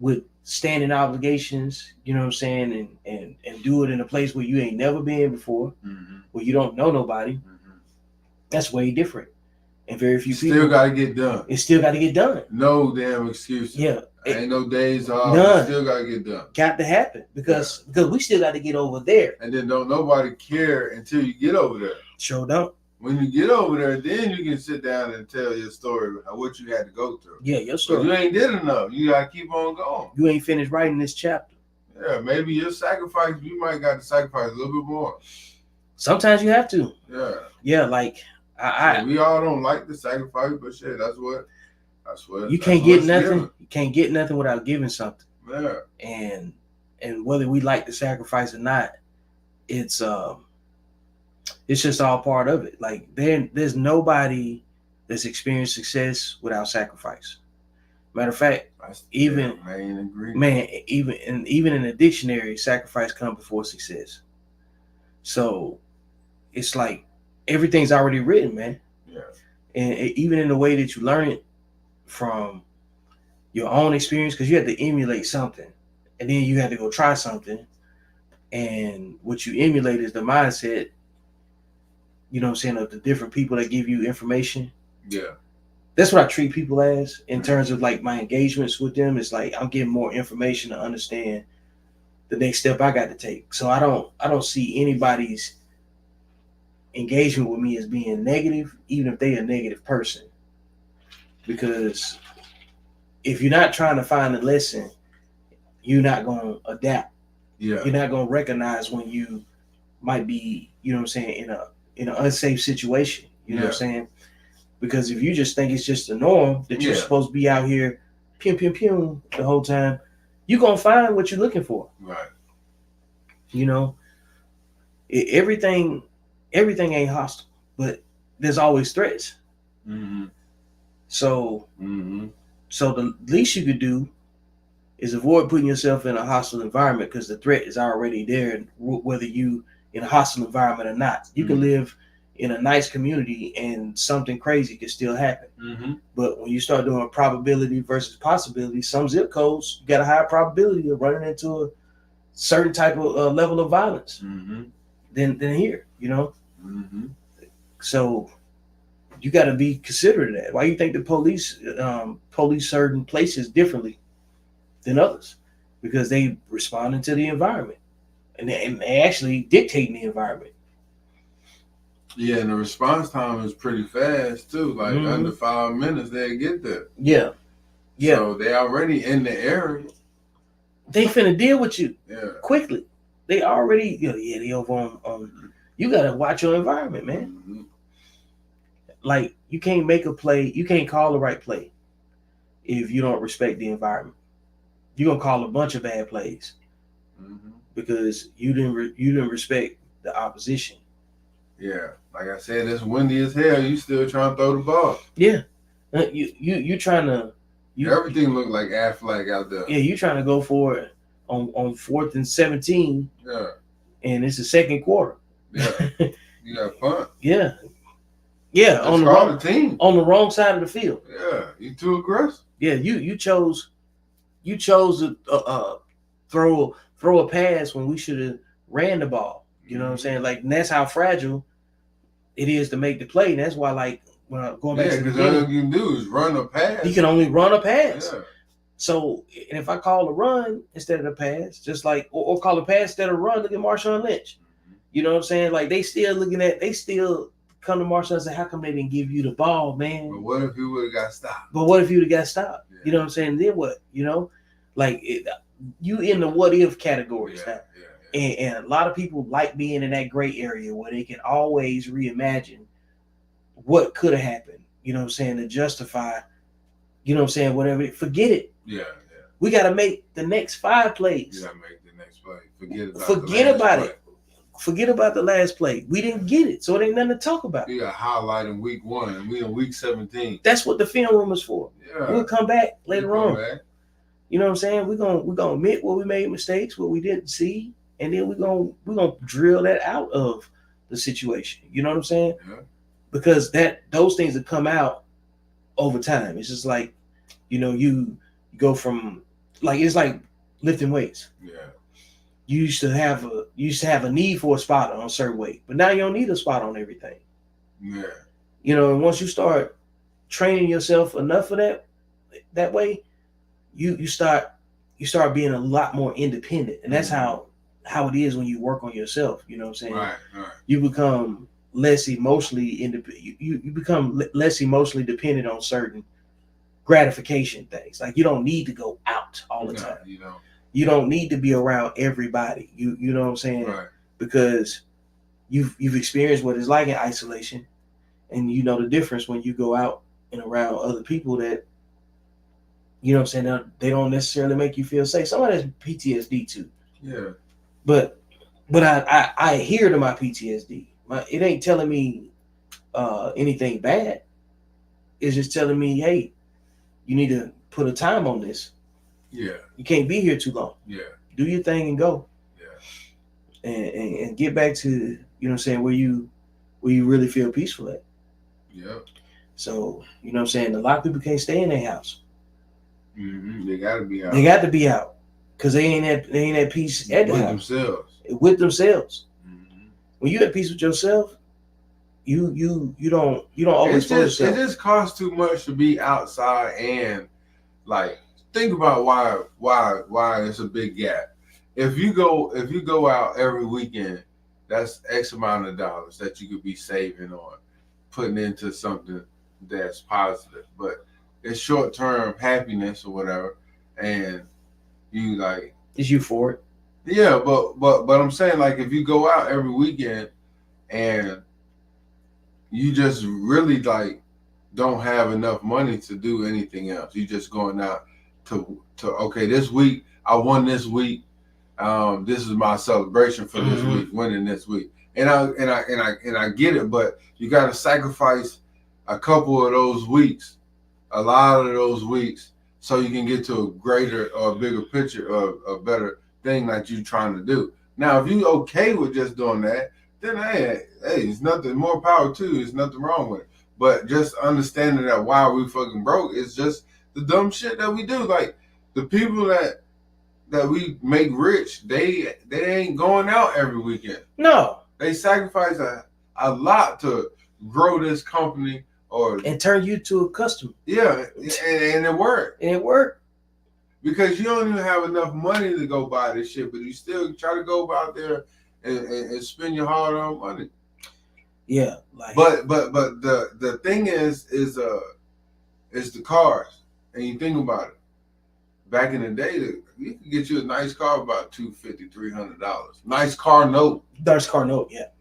with standing obligations, you know what I'm saying, and do it in a place where you ain't never been before, where you don't know nobody, that's way different. And very few people still got to get done. It still got to get done. No damn excuses. Yeah. Ain't no days off. None. Still got to get done. Got to happen because we still got to get over there. And then don't nobody care until you get over there. Sure don't. When you get over there, then you can sit down and tell your story of what you had to go through. Yeah, your story. But you ain't did enough. You got to keep on going. You ain't finished writing this chapter. Yeah, maybe your sacrifice, you might got to sacrifice a little bit more. Sometimes you have to. Yeah. Yeah, like we all don't like the sacrifice, but shit, that's what you can't get nothing. Given. You can't get nothing without giving something. Yeah. And whether we like the sacrifice or not, it's just all part of it. Like there's nobody that's experienced success without sacrifice. Matter of fact, even in the dictionary, sacrifice comes before success. So it's like everything's already written, man. Yeah. And even in the way that you learn it from your own experience, because you had to emulate something, and then you had to go try something, and what you emulate is the mindset, you know what I'm saying, of the different people that give you information. Yeah. That's what I treat people as in terms of like my engagements with them. It's like I'm getting more information to understand the next step I got to take. So I don't see anybody's engagement with me as being negative, even if they're a negative person. Because if you're not trying to find a lesson, you're not going to adapt. Yeah. You're not going to recognize when you might be, you know what I'm saying, in an unsafe situation. You know what I'm saying? Because if you just think it's just the norm that you're supposed to be out here pew pew pew the whole time, you're going to find what you're looking for. Right. You know, everything ain't hostile, but there's always threats. So the least you could do is avoid putting yourself in a hostile environment, because the threat is already there, whether you in a hostile environment or not. You can live in a nice community and something crazy can still happen. But when you start doing probability versus possibility, some zip codes, you got a higher probability of running into a certain type of level of violence than here, you know? So you got to be considerate of that. Why do you think the police certain places differently than others? Because they responding to the environment, and they actually dictating the environment. Yeah, and the response time is pretty fast too. Like under 5 minutes, they get there. Yeah. So they already in the area. They finna deal with you quickly. They already, they over on. You gotta watch your environment, man. Like you can't make a play, you can't call the right play if you don't respect the environment. You're gonna call a bunch of bad plays because you didn't respect the opposition. Yeah, like I said, it's windy as hell. You still trying to throw the ball. Yeah. You trying to everything look like Aflac out there. Yeah, you trying to go for it on 4th and 17. Yeah. And it's the second quarter. Yeah. You got punt. Yeah. Yeah, on the wrong side of the field. Yeah, you too aggressive. Yeah, you chose to throw a pass when we should have ran the ball. You know what I'm saying? Like, and that's how fragile it is to make the play. And that's why, like, when I'm going back to the because beginning, all you can do is run a pass. You can only run a pass. Yeah. So, and if I call a run instead of a pass, just like, or call a pass instead of a run, look at Marshawn Lynch. You know what I'm saying? Like, they still come to Marshawn and say, how come they didn't give you the ball, man? But what if you would have got stopped? Yeah. You know what I'm saying? Then what? You know? Like, you in the what if categories now. Yeah. And a lot of people like being in that gray area where they can always reimagine what could have happened. You know what I'm saying? To justify, you know what I'm saying, whatever. Forget it. Yeah. We got to make the next 5 plays. You got to make the next play. Forget about the last play. We didn't get it, so it ain't nothing to talk about. You got highlight in week 1, and we in week 17. That's what the film room is for. Yeah. We'll come back later on. You know what I'm saying? We're gonna admit where we made mistakes, what we didn't see, and then we're gonna drill that out of the situation. You know what I'm saying? Yeah. Because those things that come out over time. It's just like, you know, you go from, like, it's like lifting weights. Yeah. You used to have a need for a spot on a certain weight, but now you don't need a spot on everything. Yeah. You know, and once you start training yourself enough for that way, you start being a lot more independent. And that's how it is when you work on yourself. You know what I'm saying? Right. You become less emotionally independent. You become less emotionally dependent on certain gratification things. Like, you don't need to go out all the time. You don't need to be around everybody. You know what I'm saying? Right. Because you've experienced what it's like in isolation, and you know the difference when you go out and around other people that, you know what I'm saying, they don't necessarily make you feel safe. Somebody has PTSD too. Yeah. But I adhere to my PTSD. It ain't telling me anything bad. It's just telling me, hey, you need to put a time on this. Yeah. You can't be here too long. Yeah. Do your thing and go. Yeah. And get back to, you know what I'm saying, where you really feel peaceful at. Yeah. So, you know what I'm saying, a lot of people can't stay in their house. Mm-hmm. They got to be out. They got to be out because they ain't at peace at the house. With themselves. Mm-hmm. When you at peace with yourself, you don't always feel yourself. It just costs too much to be outside, and like, think about why it's a big gap. If you go out every weekend, that's X amount of dollars that you could be saving on, putting into something that's positive. But it's short-term happiness or whatever, and you like, it's euphoric. Yeah, but I'm saying, like, if you go out every weekend and you just really like don't have enough money to do anything else, you just going out to okay, this week I won this week. This is my celebration for this week, winning this week. And I get it, but you got to sacrifice a couple of those weeks, a lot of those weeks, so you can get to a greater or a bigger picture of a better thing that you're trying to do. Now, if you okay with just doing that, then hey, it's nothing, more power to you. There's nothing wrong with it. But just understanding that while we fucking broke, it's just the dumb shit that we do. Like, the people that we make rich, they ain't going out every weekend. No. They sacrifice a lot to grow this company and turn you to a customer. Yeah, and it worked. And it worked. Because you don't even have enough money to go buy this shit, but you still try to go out there and spend your hard-earned money. Yeah, like. But the thing is the cars, and you think about it. Back in the day, you could get you a nice car about $250, $300. Nice car note.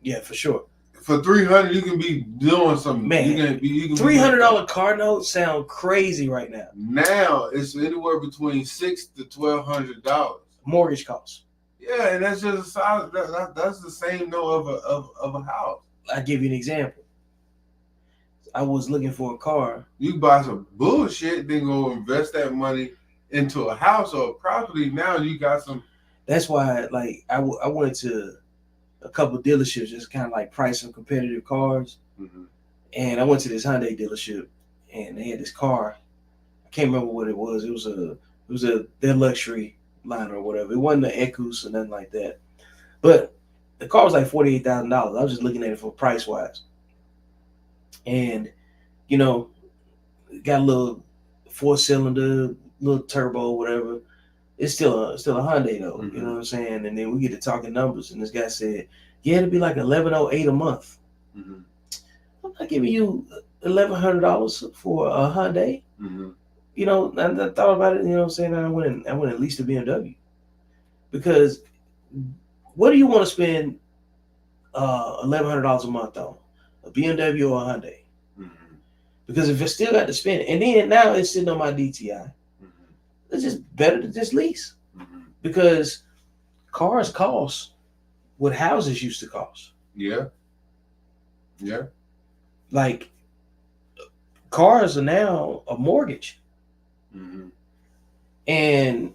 Yeah, for sure. For $300, you can be doing something. Man, you can $300 car note sound crazy right now. Now it's anywhere between $600 to $1,200. Mortgage costs. Yeah, and that's just a size. That's the same note of a house. I give you an example. I was looking for a car. You buy some bullshit, then go invest that money into a house or a property. Now you got some. That's why, like, I went to a couple dealerships, just kind of like price some competitive cars. Mm-hmm. And I went to this Hyundai dealership, and they had this car. I can't remember what it was. It was their luxury line or whatever. It wasn't an Ecus or nothing like that. But the car was like $48,000. I was just looking at it for price wise, and you know, got a little 4-cylinder, little turbo, whatever. It's still a Hyundai though. Mm-hmm. You know what I'm saying? And then we get to talking numbers, and this guy said, "Yeah, it'd be like $1,108 a month." Mm-hmm. I'm not giving you $1,100 for a Hyundai. Mm-hmm. You know, I thought about it. You know what I'm saying? I went at least a BMW, because what do you want to spend $1,100 a month on? A BMW or a Hyundai? Mm-hmm. Because if it's still got to spend, and then now it's sitting on my DTI, Mm-hmm. it's just better to just lease, Mm-hmm. because cars cost what houses used to cost. Yeah. Yeah. Like, cars are now a mortgage. Mm-hmm. And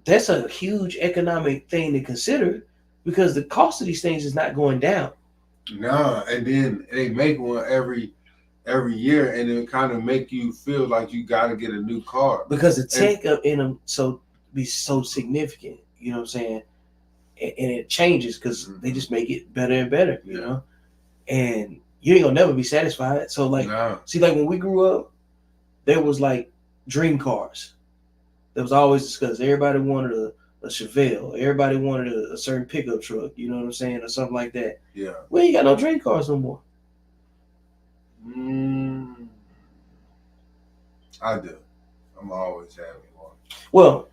that's a huge economic thing to consider, because the cost of these things is not going down. No, and then they make one every year, and it kind of make you feel like you got to get a new car because the tech in them be so significant. You know what I'm saying? And it changes because they just make it better and better. You know, and you ain't gonna never be satisfied. So like, see, like when we grew up, there was like dream cars. That was always discussed. Everybody wanted a Chevelle. Everybody wanted a certain pickup truck. You know what I'm saying, or something like that. Yeah. We ain't got no dream cars no more. I do. I'm always having one. Well,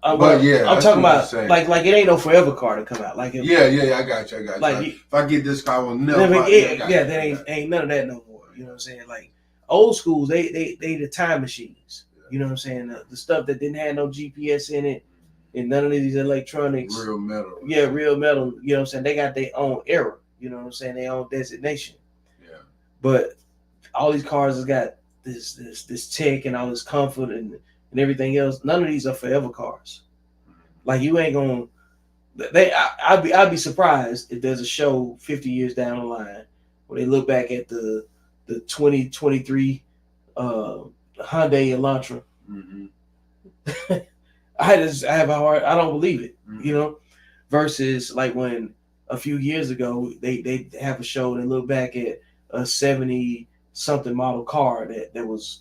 I'm talking about like it ain't no forever car to come out. Like if, I got you. Like if I get this car, I will never. That ain't none of that no more. You know what I'm saying? Like old schools, they the time machines. You know what I'm saying? The stuff that didn't have no GPS in it, and none of these electronics. Real metal. Yeah, real metal. You know what I'm saying? They got their own era. You know what I'm saying? Their own designation. Yeah. But all these cars has got this tech and all this comfort and everything else. None of these are forever cars. Like you ain't gonna. I'd be surprised if there's a show 50 years down the line where they look back at the 2023 Hyundai Elantra. Mm-hmm. I don't believe it. Mm-hmm. You know, versus like when a few years ago they have a show and they look back at a 70 something model car that was,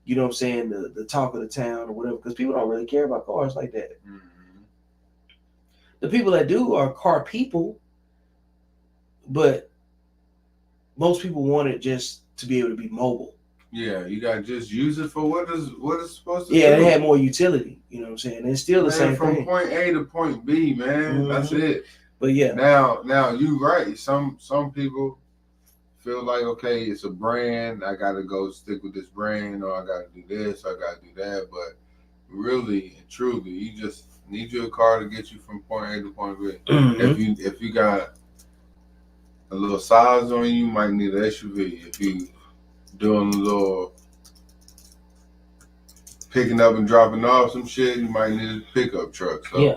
you know what I'm saying, the talk of the town or whatever, because people don't really care about cars like that. Mm-hmm. The people that do are car people, but most people want it just to be able to be mobile. Yeah, you gotta just use it for what it's supposed to do. Yeah, it had more utility. You know what I'm saying? It's still the same from thing. Point A to point B, man. Mm-hmm. That's it. But yeah. Now you right. Some people feel like, okay, it's a brand. I gotta go stick with this brand, or I gotta do this, I gotta do that. But really and truly, you just need you a car to get you from point A to point B. Mm-hmm. If you got a little size on you might need an SUV. If you doing a little picking up and dropping off some shit, you might need a pickup truck. So yeah,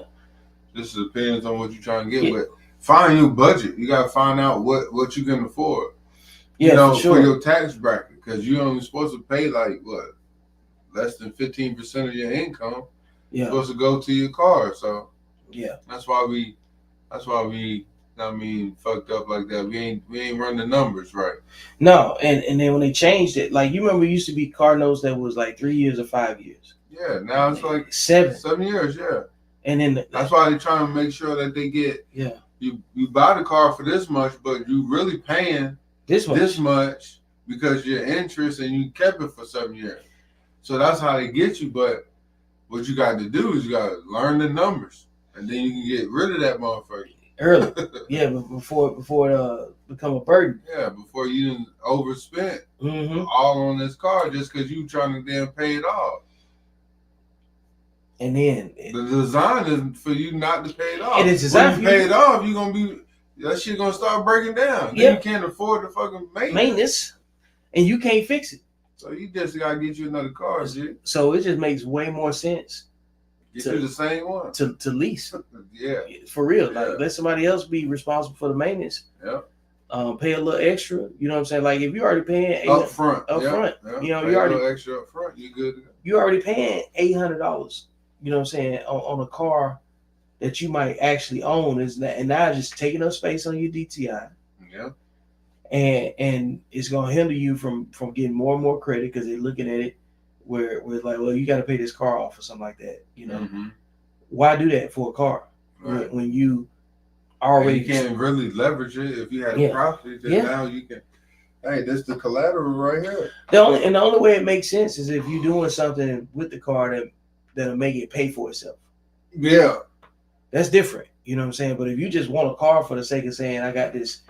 this depends on what you're trying to get. Yeah. But find your budget. You gotta find out what you can afford. Yeah, you know, for your tax bracket, because you're only supposed to pay like what, less than 15% of your income. Yeah, supposed to go to your car. So yeah, that's why we fucked up like that. We ain't run the numbers right. No, and then when they changed it, like you remember, it used to be car notes that was like 3 years or 5 years. Yeah, now it's like 7 years. Yeah, and then that's why they're trying to make sure that they get. Yeah, you buy the car for this much, but you really paying this much because your interest, and you kept it for 7 years. So that's how they get you. But what you got to do is you got to learn the numbers, and then you can get rid of that motherfucker early. Yeah, but before it become a burden. Yeah, before you overspent all on this car just because you trying to damn pay it off. And then the design is for you not to pay it off. And it's designed when you pay it off, you're gonna be that shit gonna start breaking down. Yeah. Then you can't afford the fucking maintenance, and you can't fix it. So you just gotta get you another car, shit. So it just makes way more sense Get you the same one. to lease. Yeah. For real. Yeah. Like, let somebody else be responsible for the maintenance. Yeah. Pay a little extra. You know what I'm saying? Like, if you already paying Up front. you know, pay you a already little extra up front. You good to go. You already paying $800. You know what I'm saying, on a car that you might actually own, and now it's just taking up space on your DTI. Yeah. And it's gonna hinder you from getting more and more credit because they're looking at it where it's like, well, you got to pay this car off or something like that. You know, why do that for a car when you already you can't really leverage it if you had a property? Then now you can. Hey, this the collateral right here. The only way it makes sense is if you're doing something with the car that'll make it pay for itself. Yeah, that's different. You know what I'm saying? But if you just want a car for the sake of saying I got this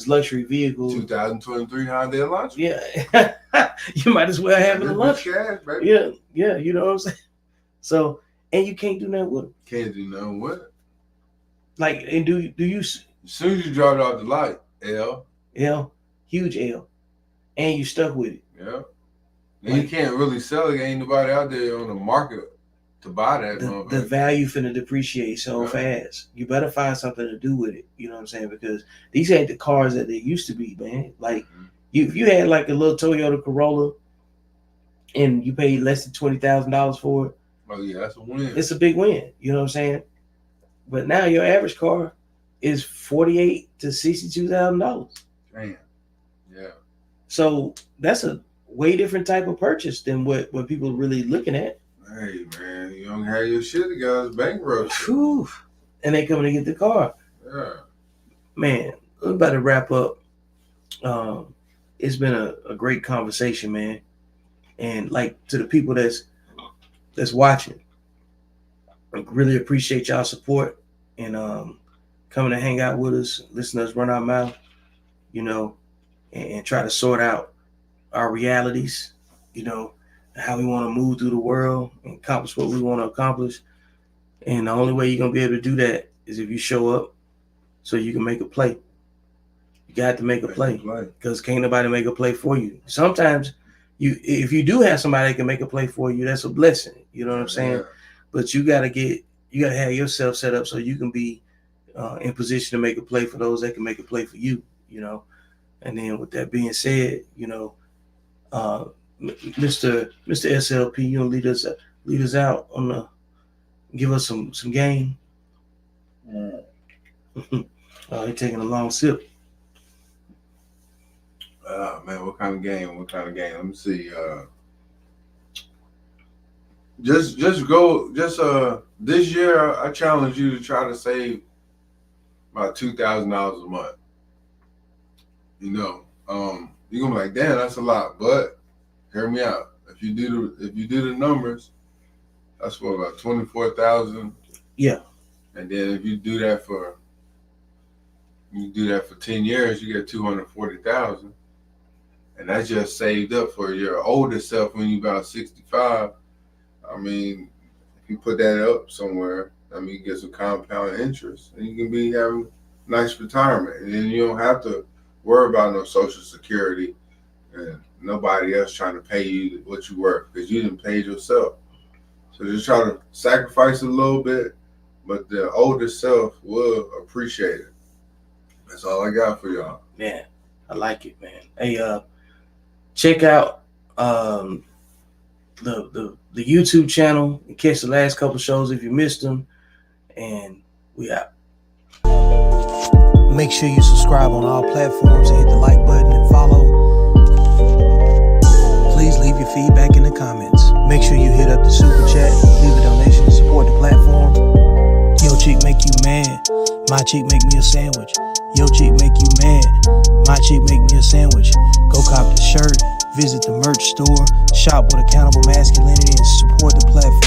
luxury vehicle, 2023 Hyundai Elantra. Yeah, you might as well have it a luxury. Yeah, you know what I'm saying. So, and you can't do nothing with it. Can't do nothing with it. Like, and do you? As soon as you drive it off the light, huge L, and you stuck with it. Yeah, and you can't really sell it. Ain't nobody out there on the market to buy that. The value finna depreciate so fast. You better find something to do with it. You know what I'm saying? Because these ain't the cars that they used to be, man. Like, if you had like a little Toyota Corolla and you paid less than $20,000 for it, oh yeah, that's a win. It's a big win. You know what I'm saying? But now your average car is $48,000 to $62,000. Damn. Yeah. So that's a way different type of purchase than what people are really looking at. Hey man, you don't have your shit together, it's bankruptcy. Whew. And they coming to get the car. Yeah. Man, we're about to wrap up. It's been a great conversation, man. And like, to the people that's watching, I really appreciate y'all support and coming to hang out with us, listen to us run our mouth, you know, and try to sort out our realities, you know, how we want to move through the world and accomplish what we want to accomplish. And the only way you're going to be able to do that is if you show up so you can make a play. You got to make a play because can't nobody make a play for you. Sometimes if you do have somebody that can make a play for you, that's a blessing. You know what I'm saying? Yeah. But you got to have yourself set up so you can be in position to make a play for those that can make a play for you, you know? And then with that being said, you know, Mr. SLP, you know, lead us out on give us some game. They're taking a long sip. Man, what kind of game? Let me see. This year I challenge you to try to save about $2,000 a month. You know, you're gonna be like, damn, that's a lot, but hear me out. If you do the numbers, that's what, about 24,000. Yeah. And then if you do that for 10 years, you get 240,000. And that's just saved up for your older self when you're about 65. I mean, if you put that up somewhere, I mean, you get some compound interest and you can be having a nice retirement. And then you don't have to worry about no Social Security and nobody else trying to pay you what you work because you didn't pay yourself. So just try to sacrifice a little bit, but the older self will appreciate it. That's all I got for y'all. Man, I like it, man. Hey, check out the YouTube channel and catch the last couple shows if you missed them. And we out. Make sure you subscribe on all platforms and hit the like button and follow. Please leave your feedback in the comments. Make sure you hit up the super chat, leave a donation to support the platform. Yo chick make you mad, my chick make me a sandwich. Yo chick make you mad, my chick make me a sandwich. Go cop the shirt, visit the merch store, shop with Accountable Masculinity, and support the platform.